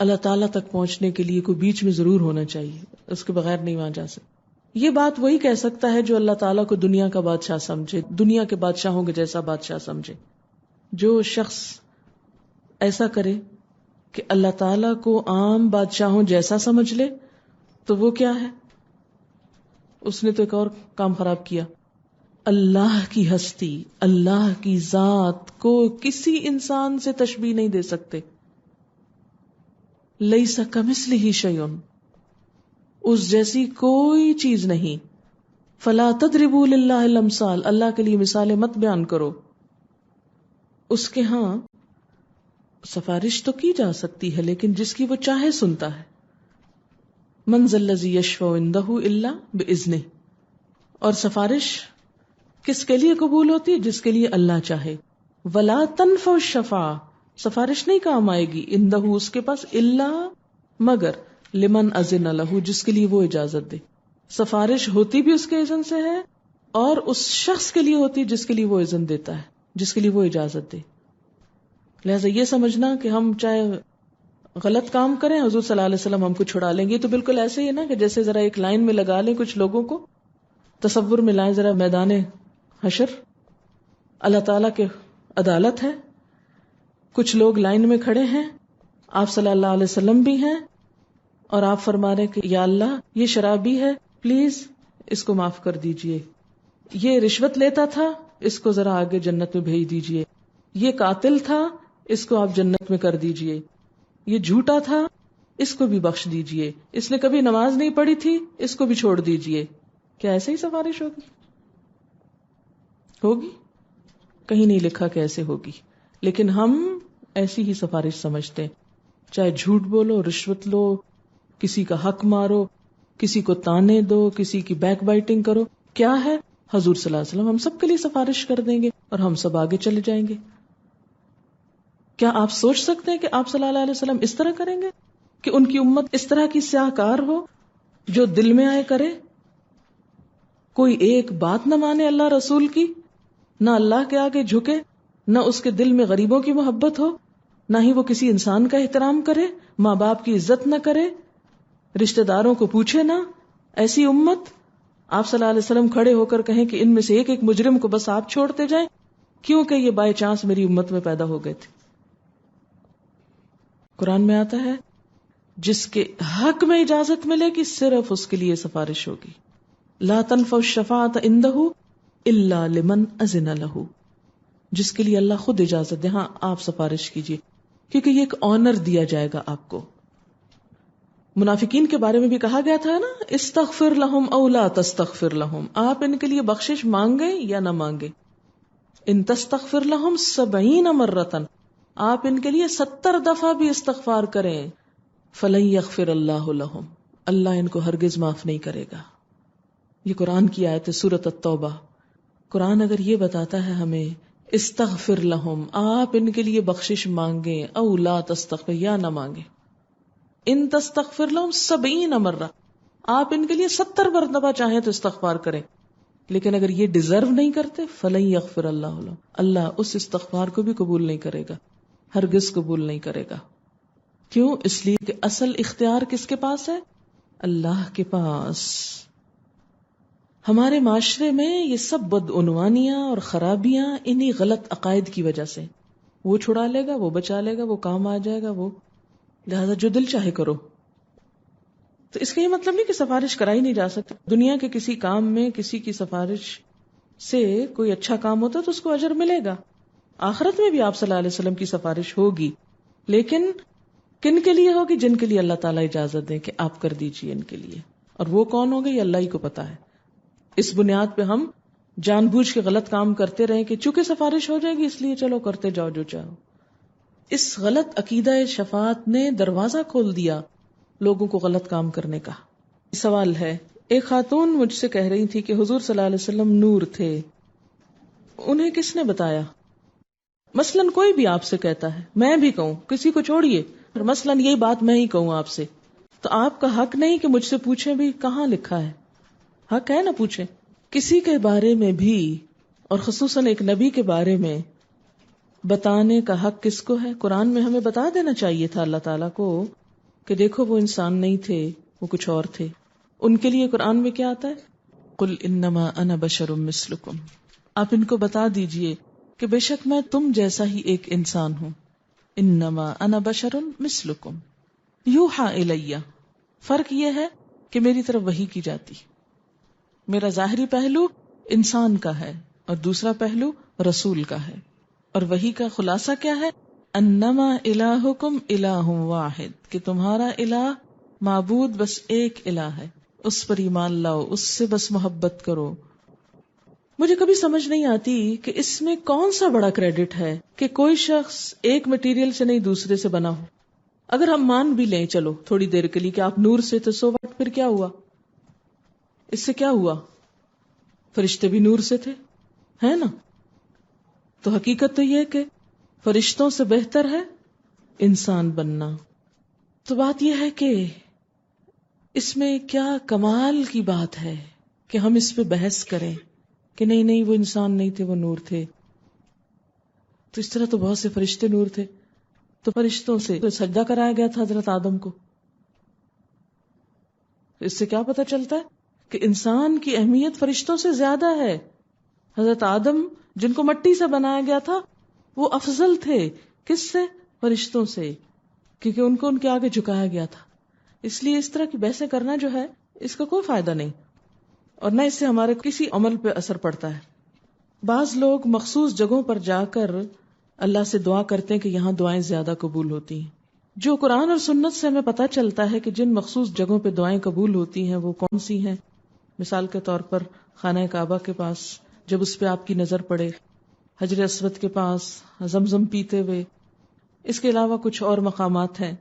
اللہ تعالیٰ تک پہنچنے کے لیے کوئی بیچ میں ضرور ہونا چاہیے، اس کے بغیر نہیں وہاں جا سکتے. یہ بات وہی کہہ سکتا ہے جو اللہ تعالیٰ کو دنیا کا بادشاہ سمجھے، دنیا کے بادشاہوں کے جیسا بادشاہ سمجھے. جو شخص ایسا کرے کہ اللہ تعالیٰ کو عام بادشاہوں جیسا سمجھ لے تو وہ کیا ہے؟ اس نے تو ایک اور کام خراب کیا. اللہ کی ہستی، اللہ کی ذات کو کسی انسان سے تشبیہ نہیں دے سکتے. لیس کمثلہ شیء، اس جیسی کوئی چیز نہیں. فلا تضربوا للہ الامثال، اللہ کے لیے مثالیں مت بیان کرو. اس کے ہاں سفارش تو کی جا سکتی ہے لیکن جس کی وہ چاہے سنتا ہے. من ذا الذی یشفع عندہ الا باذنہ. اور سفارش کس کے لیے قبول ہوتی ہے؟ جس کے لیے اللہ چاہے. ولا تنفع الشفاعہ، سفارش نہیں کام آئے گی عندہ اس کے پاس، الا مگر لمن اذن لہ، جس کے لیے وہ اجازت دے. سفارش ہوتی بھی اس کے اذن سے ہے اور اس شخص کے لیے ہوتی جس کے لیے وہ اذن دیتا ہے، جس کے لیے وہ اجازت دے. لہذا یہ سمجھنا کہ ہم چاہے غلط کام کریں حضور صلی اللہ علیہ وسلم ہم کو چھڑا لیں گے، تو بالکل ایسے ہی نا کہ جیسے ذرا ایک لائن میں لگا لیں کچھ لوگوں کو، تصور میں لائیں ذرا میدان حشر، اللہ تعالیٰ کے عدالت ہے، کچھ لوگ لائن میں کھڑے ہیں، آپ صلی اللہ علیہ وسلم بھی ہیں، اور آپ فرما رہے کہ یا اللہ یہ شرابی ہے، پلیز اس کو معاف کر دیجئے، یہ رشوت لیتا تھا، اس کو ذرا آگے جنت میں بھیج دیجئے، یہ قاتل تھا، اس کو آپ جنت میں کر دیجئے، یہ جھوٹا تھا، اس کو بھی بخش دیجئے، اس نے کبھی نماز نہیں پڑھی تھی، اس کو بھی چھوڑ دیجئے. کیا ایسے ہی سفارش ہوگی؟ ہوگی؟ کہیں نہیں لکھا کہ ایسے ہوگی، لیکن ہم ایسی ہی سفارش سمجھتے ہیں. چاہے جھوٹ بولو، رشوت لو، کسی کا حق مارو، کسی کو تانے دو، کسی کی بیک بائٹنگ کرو، کیا ہے؟ حضور صلی اللہ علیہ وسلم ہم سب کے لیے سفارش کر دیں گے اور ہم سب آگے چلے جائیں گے. کیا آپ سوچ سکتے ہیں کہ آپ صلی اللہ علیہ وسلم اس طرح کریں گے کہ ان کی امت اس طرح کی سیاہ کار ہو، جو دل میں آئے کرے، کوئی ایک بات نہ مانے اللہ رسول کی، نہ اللہ کے آگے جھکے، نہ اس کے دل میں غریبوں کی محبت ہو، نہ ہی وہ کسی انسان کا احترام کرے، ماں باپ کی عزت نہ کرے، رشتہ داروں کو پوچھے نہ. ایسی امت آپ صلی اللہ علیہ وسلم کھڑے ہو کر کہیں کہ ان میں سے ایک ایک مجرم کو بس آپ چھوڑتے جائیں کیونکہ یہ بائی چانس میری امت میں پیدا ہو گئے تھے. قرآن میں آتا ہے جس کے حق میں اجازت ملے گی صرف اس کے لیے سفارش ہوگی. لا تنفع الشفاعۃ عندہ الا لمن اذن لہ، جس کے لیے اللہ خود اجازت دے، ہاں آپ سفارش کیجیے، کیونکہ یہ ایک آنر دیا جائے گا آپ کو. منافقین کے بارے میں بھی کہا گیا تھا نا، استغفر لہم او لا تستغفر لہم، آپ ان کے لیے بخشش مانگیں یا نہ مانگیں. ان تستغفر لہم 70 مرۃ، آپ ان کے لیے 70 دفعہ بھی استغفار کریں، فلن یغفر اللہ لہم، اللہ ان کو ہرگز معاف نہیں کرے گا. یہ قرآن کی آیت ہے سورۃ التوبہ. قرآن اگر یہ بتاتا ہے ہمیں استغفر لہم، آپ ان کے لیے بخشش مانگیں، او لا تستغفر یا نہ مانگیں، ان تستغفر لہم 70 مرہ، آپ ان کے لیے 70 مرتبہ چاہیں تو استغفار کریں، لیکن اگر یہ ڈیزرو نہیں کرتے فلن یغفر اللہ لہم، اللہ اس استغفار کو بھی قبول نہیں کرے گا، ہرگز قبول نہیں کرے گا. کیوں؟ اس لیے کہ اصل اختیار کس کے پاس ہے؟ اللہ کے پاس. ہمارے معاشرے میں یہ سب بدعنوانیاں اور خرابیاں انہی غلط عقائد کی وجہ سے. وہ چھڑا لے گا، وہ بچا لے گا، وہ کام آ جائے گا، وہ لہذا جو دل چاہے کرو. تو اس کا یہ مطلب نہیں کہ سفارش کرائی نہیں جا سکتی. دنیا کے کسی کام میں کسی کی سفارش سے کوئی اچھا کام ہوتا تو اس کو اجر ملے گا. آخرت میں بھی آپ صلی اللہ علیہ وسلم کی سفارش ہوگی، لیکن کن کے لیے ہوگی؟ جن کے لیے اللہ تعالیٰ اجازت دیں کہ آپ کر دیجئے ان کے لیے. اور وہ کون ہوگے یہ اللہ ہی کو پتا ہے. اس بنیاد پہ ہم جان بوجھ کے غلط کام کرتے رہیں کہ چونکہ سفارش ہو جائے گی اس لیے چلو کرتے جاؤ جو چاہو. اس غلط عقیدہ شفاعت نے دروازہ کھول دیا لوگوں کو غلط کام کرنے کا. سوال ہے، ایک خاتون مجھ سے کہہ رہی تھی کہ حضور صلی اللہ علیہ وسلم نور تھے، انہیں کس نے بتایا؟ مثلاً کوئی بھی آپ سے کہتا ہے، میں بھی کہوں، کسی کو چھوڑیے، مثلاً یہی بات میں ہی کہوں آپ سے، تو آپ کا حق نہیں کہ مجھ سے پوچھیں بھی کہاں لکھا ہے. حق ہے نہ پوچھیں. کسی کے بارے میں بھی اور خصوصاً ایک نبی کے بارے میں بتانے کا حق کس کو ہے؟ قرآن میں ہمیں بتا دینا چاہیے تھا اللہ تعالیٰ کو کہ دیکھو وہ انسان نہیں تھے، وہ کچھ اور تھے. ان کے لیے قرآن میں کیا آتا ہے؟ قل انما انا بشر مثلکم، آپ ان کو بتا دیجئے کہ بے شک میں تم جیسا ہی ایک انسان ہوں. انما انا بشر مثلکم یوحا الیہ، فرق یہ ہے کہ میری طرف وحی کی جاتی. میرا ظاہری پہلو انسان کا ہے اور دوسرا پہلو رسول کا ہے. اور وحی کا خلاصہ کیا ہے؟ انما الہکم الہ واحد، کہ تمہارا الہ معبود بس ایک الہ ہے، اس پر ایمان لاؤ، اس سے بس محبت کرو. مجھے کبھی سمجھ نہیں آتی کہ اس میں کون سا بڑا کریڈٹ ہے کہ کوئی شخص ایک مٹیریل سے نہیں دوسرے سے بنا ہو. اگر ہم مان بھی لیں چلو تھوڑی دیر کے لیے کہ آپ نور سے تھے، سو واٹ، پھر کیا ہوا؟ اس سے کیا ہوا؟ فرشتے بھی نور سے تھے، ہے نا؟ تو حقیقت تو یہ کہ فرشتوں سے بہتر ہے انسان بننا. تو بات یہ ہے کہ اس میں کیا کمال کی بات ہے کہ ہم اس پہ بحث کریں کہ نہیں وہ انسان نہیں تھے، وہ نور تھے. تو اس طرح تو بہت سے فرشتے نور تھے. تو فرشتوں سے سجدہ کرایا گیا تھا حضرت آدم کو. اس سے کیا پتہ چلتا ہے کہ انسان کی اہمیت فرشتوں سے زیادہ ہے. حضرت آدم جن کو مٹی سے بنایا گیا تھا وہ افضل تھے. کس سے؟ فرشتوں سے، کیونکہ ان کو ان کے آگے جھکایا گیا تھا. اس لیے اس طرح کی بحثیں کرنا جو ہے اس کا کوئی فائدہ نہیں، اور نہ اس سے ہمارے کسی عمل پہ اثر پڑتا ہے. بعض لوگ مخصوص جگہوں پر جا کر اللہ سے دعا کرتے ہیں کہ یہاں دعائیں زیادہ قبول ہوتی ہیں. جو قرآن اور سنت سے ہمیں پتہ چلتا ہے کہ جن مخصوص جگہوں پہ دعائیں قبول ہوتی ہیں وہ کون سی ہیں. مثال کے طور پر خانہ کعبہ کے پاس جب اس پہ آپ کی نظر پڑے، حجر اسود کے پاس زمزم پیتے ہوئے، اس کے علاوہ کچھ اور مقامات ہیں.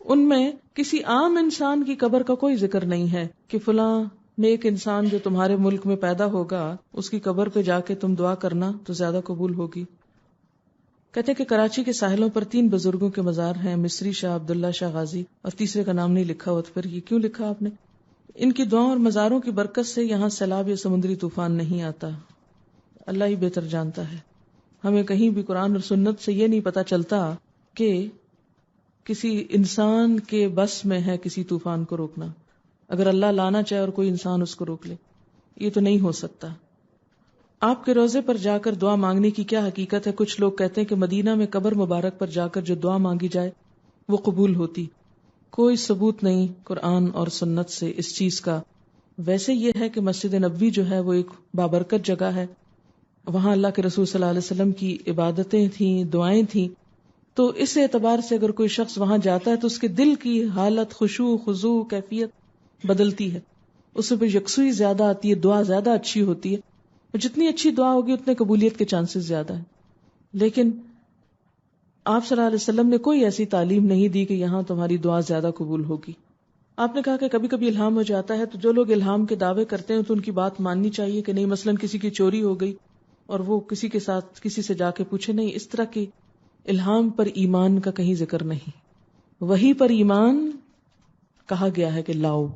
ان میں کسی عام انسان کی قبر کا کوئی ذکر نہیں ہے کہ فلاں نیک انسان جو تمہارے ملک میں پیدا ہوگا اس کی قبر پہ جا کے تم دعا کرنا تو زیادہ قبول ہوگی. کہتے ہیں کہ کراچی کے ساحلوں پر 3 بزرگوں کے مزار ہیں، مصری شاہ عبداللہ شاہ غازی، اور تیسرے کا نام نہیں لکھا ہوا. تو پھر یہ کیوں لکھا آپ نے؟ ان کی دعاؤں اور مزاروں کی برکت سے یہاں سیلاب یا سمندری طوفان نہیں آتا. اللہ ہی بہتر جانتا ہے. ہمیں کہیں بھی قرآن اور سنت سے یہ نہیں پتا چلتا کہ کسی انسان کے بس میں ہے کسی طوفان کو روکنا. اگر اللہ لانا چاہے اور کوئی انسان اس کو روک لے، یہ تو نہیں ہو سکتا. آپ کے روزے پر جا کر دعا مانگنے کی کیا حقیقت ہے؟ کچھ لوگ کہتے ہیں کہ مدینہ میں قبر مبارک پر جا کر جو دعا مانگی جائے وہ قبول ہوتی. کوئی ثبوت نہیں قرآن اور سنت سے اس چیز کا. ویسے یہ ہے کہ مسجد نبوی جو ہے وہ ایک بابرکت جگہ ہے، وہاں اللہ کے رسول صلی اللہ علیہ وسلم کی عبادتیں تھیں، دعائیں تھیں. تو اس اعتبار سے اگر کوئی شخص وہاں جاتا ہے تو اس کے دل کی حالت، خشوع، خضوع، کیفیت بدلتی ہے. اس میں یکسوئی زیادہ آتی ہے، دعا زیادہ اچھی ہوتی ہے. جتنی اچھی دعا ہوگی اتنے قبولیت کے چانسز زیادہ ہیں. لیکن آپ صلی اللہ علیہ وسلم نے کوئی ایسی تعلیم نہیں دی کہ یہاں تمہاری دعا زیادہ قبول ہوگی. آپ نے کہا کہ کبھی کبھی الہام ہو جاتا ہے، تو جو لوگ الہام کے دعوے کرتے ہیں تو ان کی بات ماننی چاہیے کہ نہیں. مثلا کسی کی چوری ہو گئی اور وہ کسی کے ساتھ کسی سے جا کے پوچھے، نہیں، اس طرح کی الہام پر ایمان کا کہیں ذکر نہیں. وحی پر ایمان کہا گیا ہے کہ لاؤ،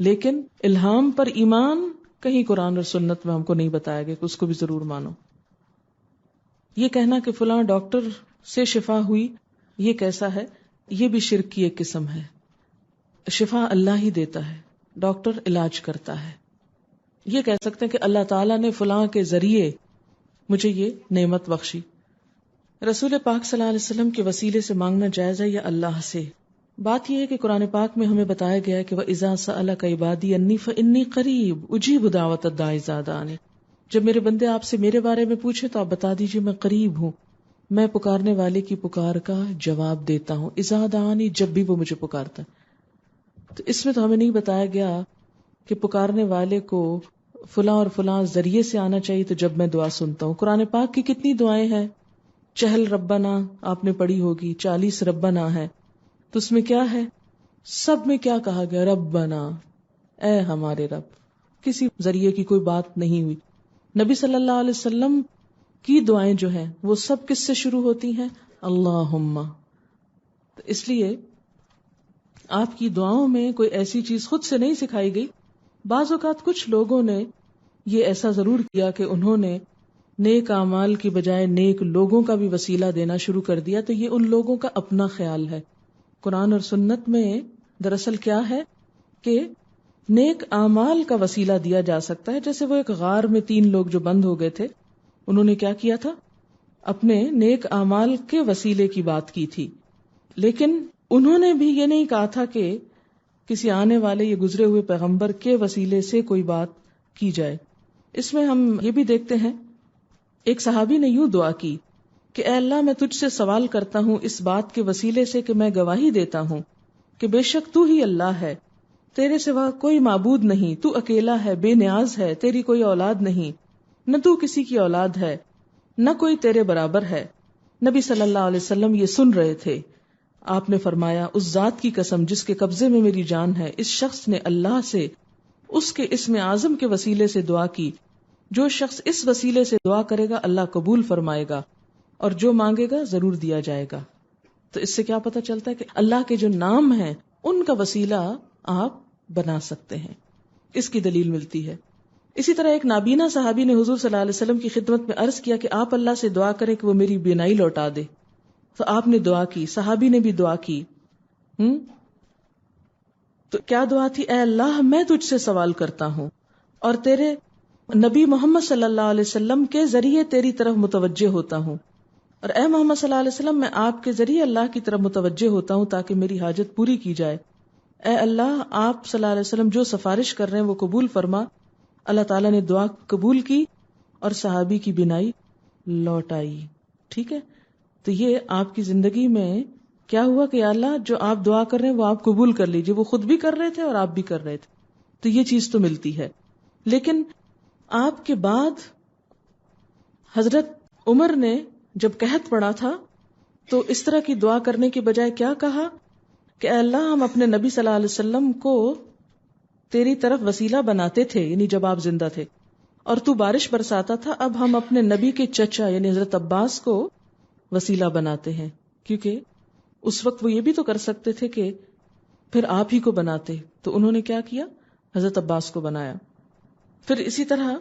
لیکن الہام پر ایمان کہیں قرآن اور سنت میں ہم کو نہیں بتایا گیا کہ اس کو بھی ضرور مانو. یہ کہنا کہ فلاں ڈاکٹر سے شفا ہوئی، یہ کیسا ہے؟ یہ بھی شرک کی ایک قسم ہے. شفا اللہ ہی دیتا ہے، ڈاکٹر علاج کرتا ہے. یہ کہہ سکتے ہیں کہ اللہ تعالیٰ نے فلاں کے ذریعے مجھے یہ نعمت بخشی. رسول پاک صلی اللہ علیہ وسلم کے وسیلے سے مانگنا جائز ہے یا اللہ سے؟ بات یہ ہے کہ قرآن پاک میں ہمیں بتایا گیا ہے کہ وَإِذَا سَأَلَكَ عِبَادِي أَنِّي فَإِنِّي قَرِيبٌ أُجِيبُ دَعْوَةَ الدَّاعِ إِذَا دَعَانِ. جب میرے بندے آپ سے میرے بارے میں پوچھے تو آپ بتا دیجئے میں قریب ہوں، میں پکارنے والے کی پکار کا جواب دیتا ہوں. اذا دعانی، جب بھی وہ مجھے پکارتا ہے. تو اس میں تو ہمیں نہیں بتایا گیا کہ پکارنے والے کو فلاں اور فلاں ذریعے سے آنا چاہیے تو جب میں دعا سنتا ہوں. قرآن پاک کی کتنی دعائیں ہیں؟ چہل ربنا آپ نے پڑھی ہوگی، 40 ربنا ہے. تو اس میں کیا ہے؟ سب میں کیا کہا گیا؟ ربنا، اے ہمارے رب. کسی ذریعے کی کوئی بات نہیں ہوئی. نبی صلی اللہ علیہ وسلم کی دعائیں جو ہیں وہ سب کس سے شروع ہوتی ہیں؟ اللہم. تو اس لیے آپ کی دعاؤں میں کوئی ایسی چیز خود سے نہیں سکھائی گئی. بعض اوقات کچھ لوگوں نے یہ ایسا ضرور کیا کہ انہوں نے نیک اعمال کی بجائے نیک لوگوں کا بھی وسیلہ دینا شروع کر دیا. تو یہ ان لوگوں کا اپنا خیال ہے. قرآن اور سنت میں دراصل کیا ہے کہ نیک اعمال کا وسیلہ دیا جا سکتا ہے. جیسے وہ ایک غار میں 3 لوگ جو بند ہو گئے تھے، انہوں نے کیا کیا تھا؟ اپنے نیک اعمال کے وسیلے کی بات کی تھی. لیکن انہوں نے بھی یہ نہیں کہا تھا کہ کسی آنے والے یا گزرے ہوئے پیغمبر کے وسیلے سے کوئی بات کی جائے. اس میں ہم یہ بھی دیکھتے ہیں، ایک صحابی نے یوں دعا کی کہ اے اللہ، میں تجھ سے سوال کرتا ہوں اس بات کے وسیلے سے کہ میں گواہی دیتا ہوں کہ بے شک تو ہی اللہ ہے، تیرے سوا کوئی معبود نہیں، تو اکیلا ہے، بے نیاز ہے، تیری کوئی اولاد نہیں، نہ تو کسی کی اولاد ہے، نہ کوئی تیرے برابر ہے. نبی صلی اللہ علیہ وسلم یہ سن رہے تھے. آپ نے فرمایا، اس ذات کی قسم جس کے قبضے میں میری جان ہے، اس شخص نے اللہ سے اس کے اسم اعظم کے وسیلے سے دعا کی. جو شخص اس وسیلے سے دعا کرے گا اللہ قبول فرمائے گا، اور جو مانگے گا ضرور دیا جائے گا. تو اس سے کیا پتہ چلتا ہے کہ اللہ کے جو نام ہیں ان کا وسیلہ آپ بنا سکتے ہیں. اس کی دلیل ملتی ہے. اسی طرح ایک نابینا صحابی نے حضور صلی اللہ علیہ وسلم کی خدمت میں عرض کیا کہ آپ اللہ سے دعا کریں کہ وہ میری بینائی لوٹا دے. تو آپ نے دعا کی، صحابی نے بھی دعا کی. تو کیا دعا تھی؟ اے اللہ، میں تجھ سے سوال کرتا ہوں اور تیرے نبی محمد صلی اللہ علیہ وسلم کے ذریعے تیری طرف متوجہ ہوتا ہوں، اور اے محمد صلی اللہ علیہ وسلم، میں آپ کے ذریعے اللہ کی طرف متوجہ ہوتا ہوں تاکہ میری حاجت پوری کی جائے. اے اللہ، آپ صلی اللہ علیہ وسلم جو سفارش کر رہے ہیں وہ قبول فرما. اللہ تعالیٰ نے دعا قبول کی اور صحابی کی بینائی لوٹ آئی. ٹھیک ہے، تو یہ آپ کی زندگی میں کیا ہوا کہ یا اللہ، جو آپ دعا کر رہے ہیں وہ آپ قبول کر لیجئے. وہ خود بھی کر رہے تھے اور آپ بھی کر رہے تھے، تو یہ چیز تو ملتی ہے. لیکن آپ کے بعد حضرت عمر نے جب قحط پڑا تھا تو اس طرح کی دعا کرنے کی بجائے کیا کہا کہ اے اللہ، ہم اپنے نبی صلی اللہ علیہ وسلم کو تیری طرف وسیلہ بناتے تھے، یعنی جب آپ زندہ تھے، اور تو بارش برساتا تھا. اب ہم اپنے نبی کے چچا یعنی حضرت عباس کو وسیلہ بناتے ہیں، کیونکہ اس وقت وہ یہ بھی تو کر سکتے تھے کہ پھر آپ ہی کو بناتے. تو انہوں نے کیا کیا؟ حضرت عباس کو بنایا. پھر اسی طرح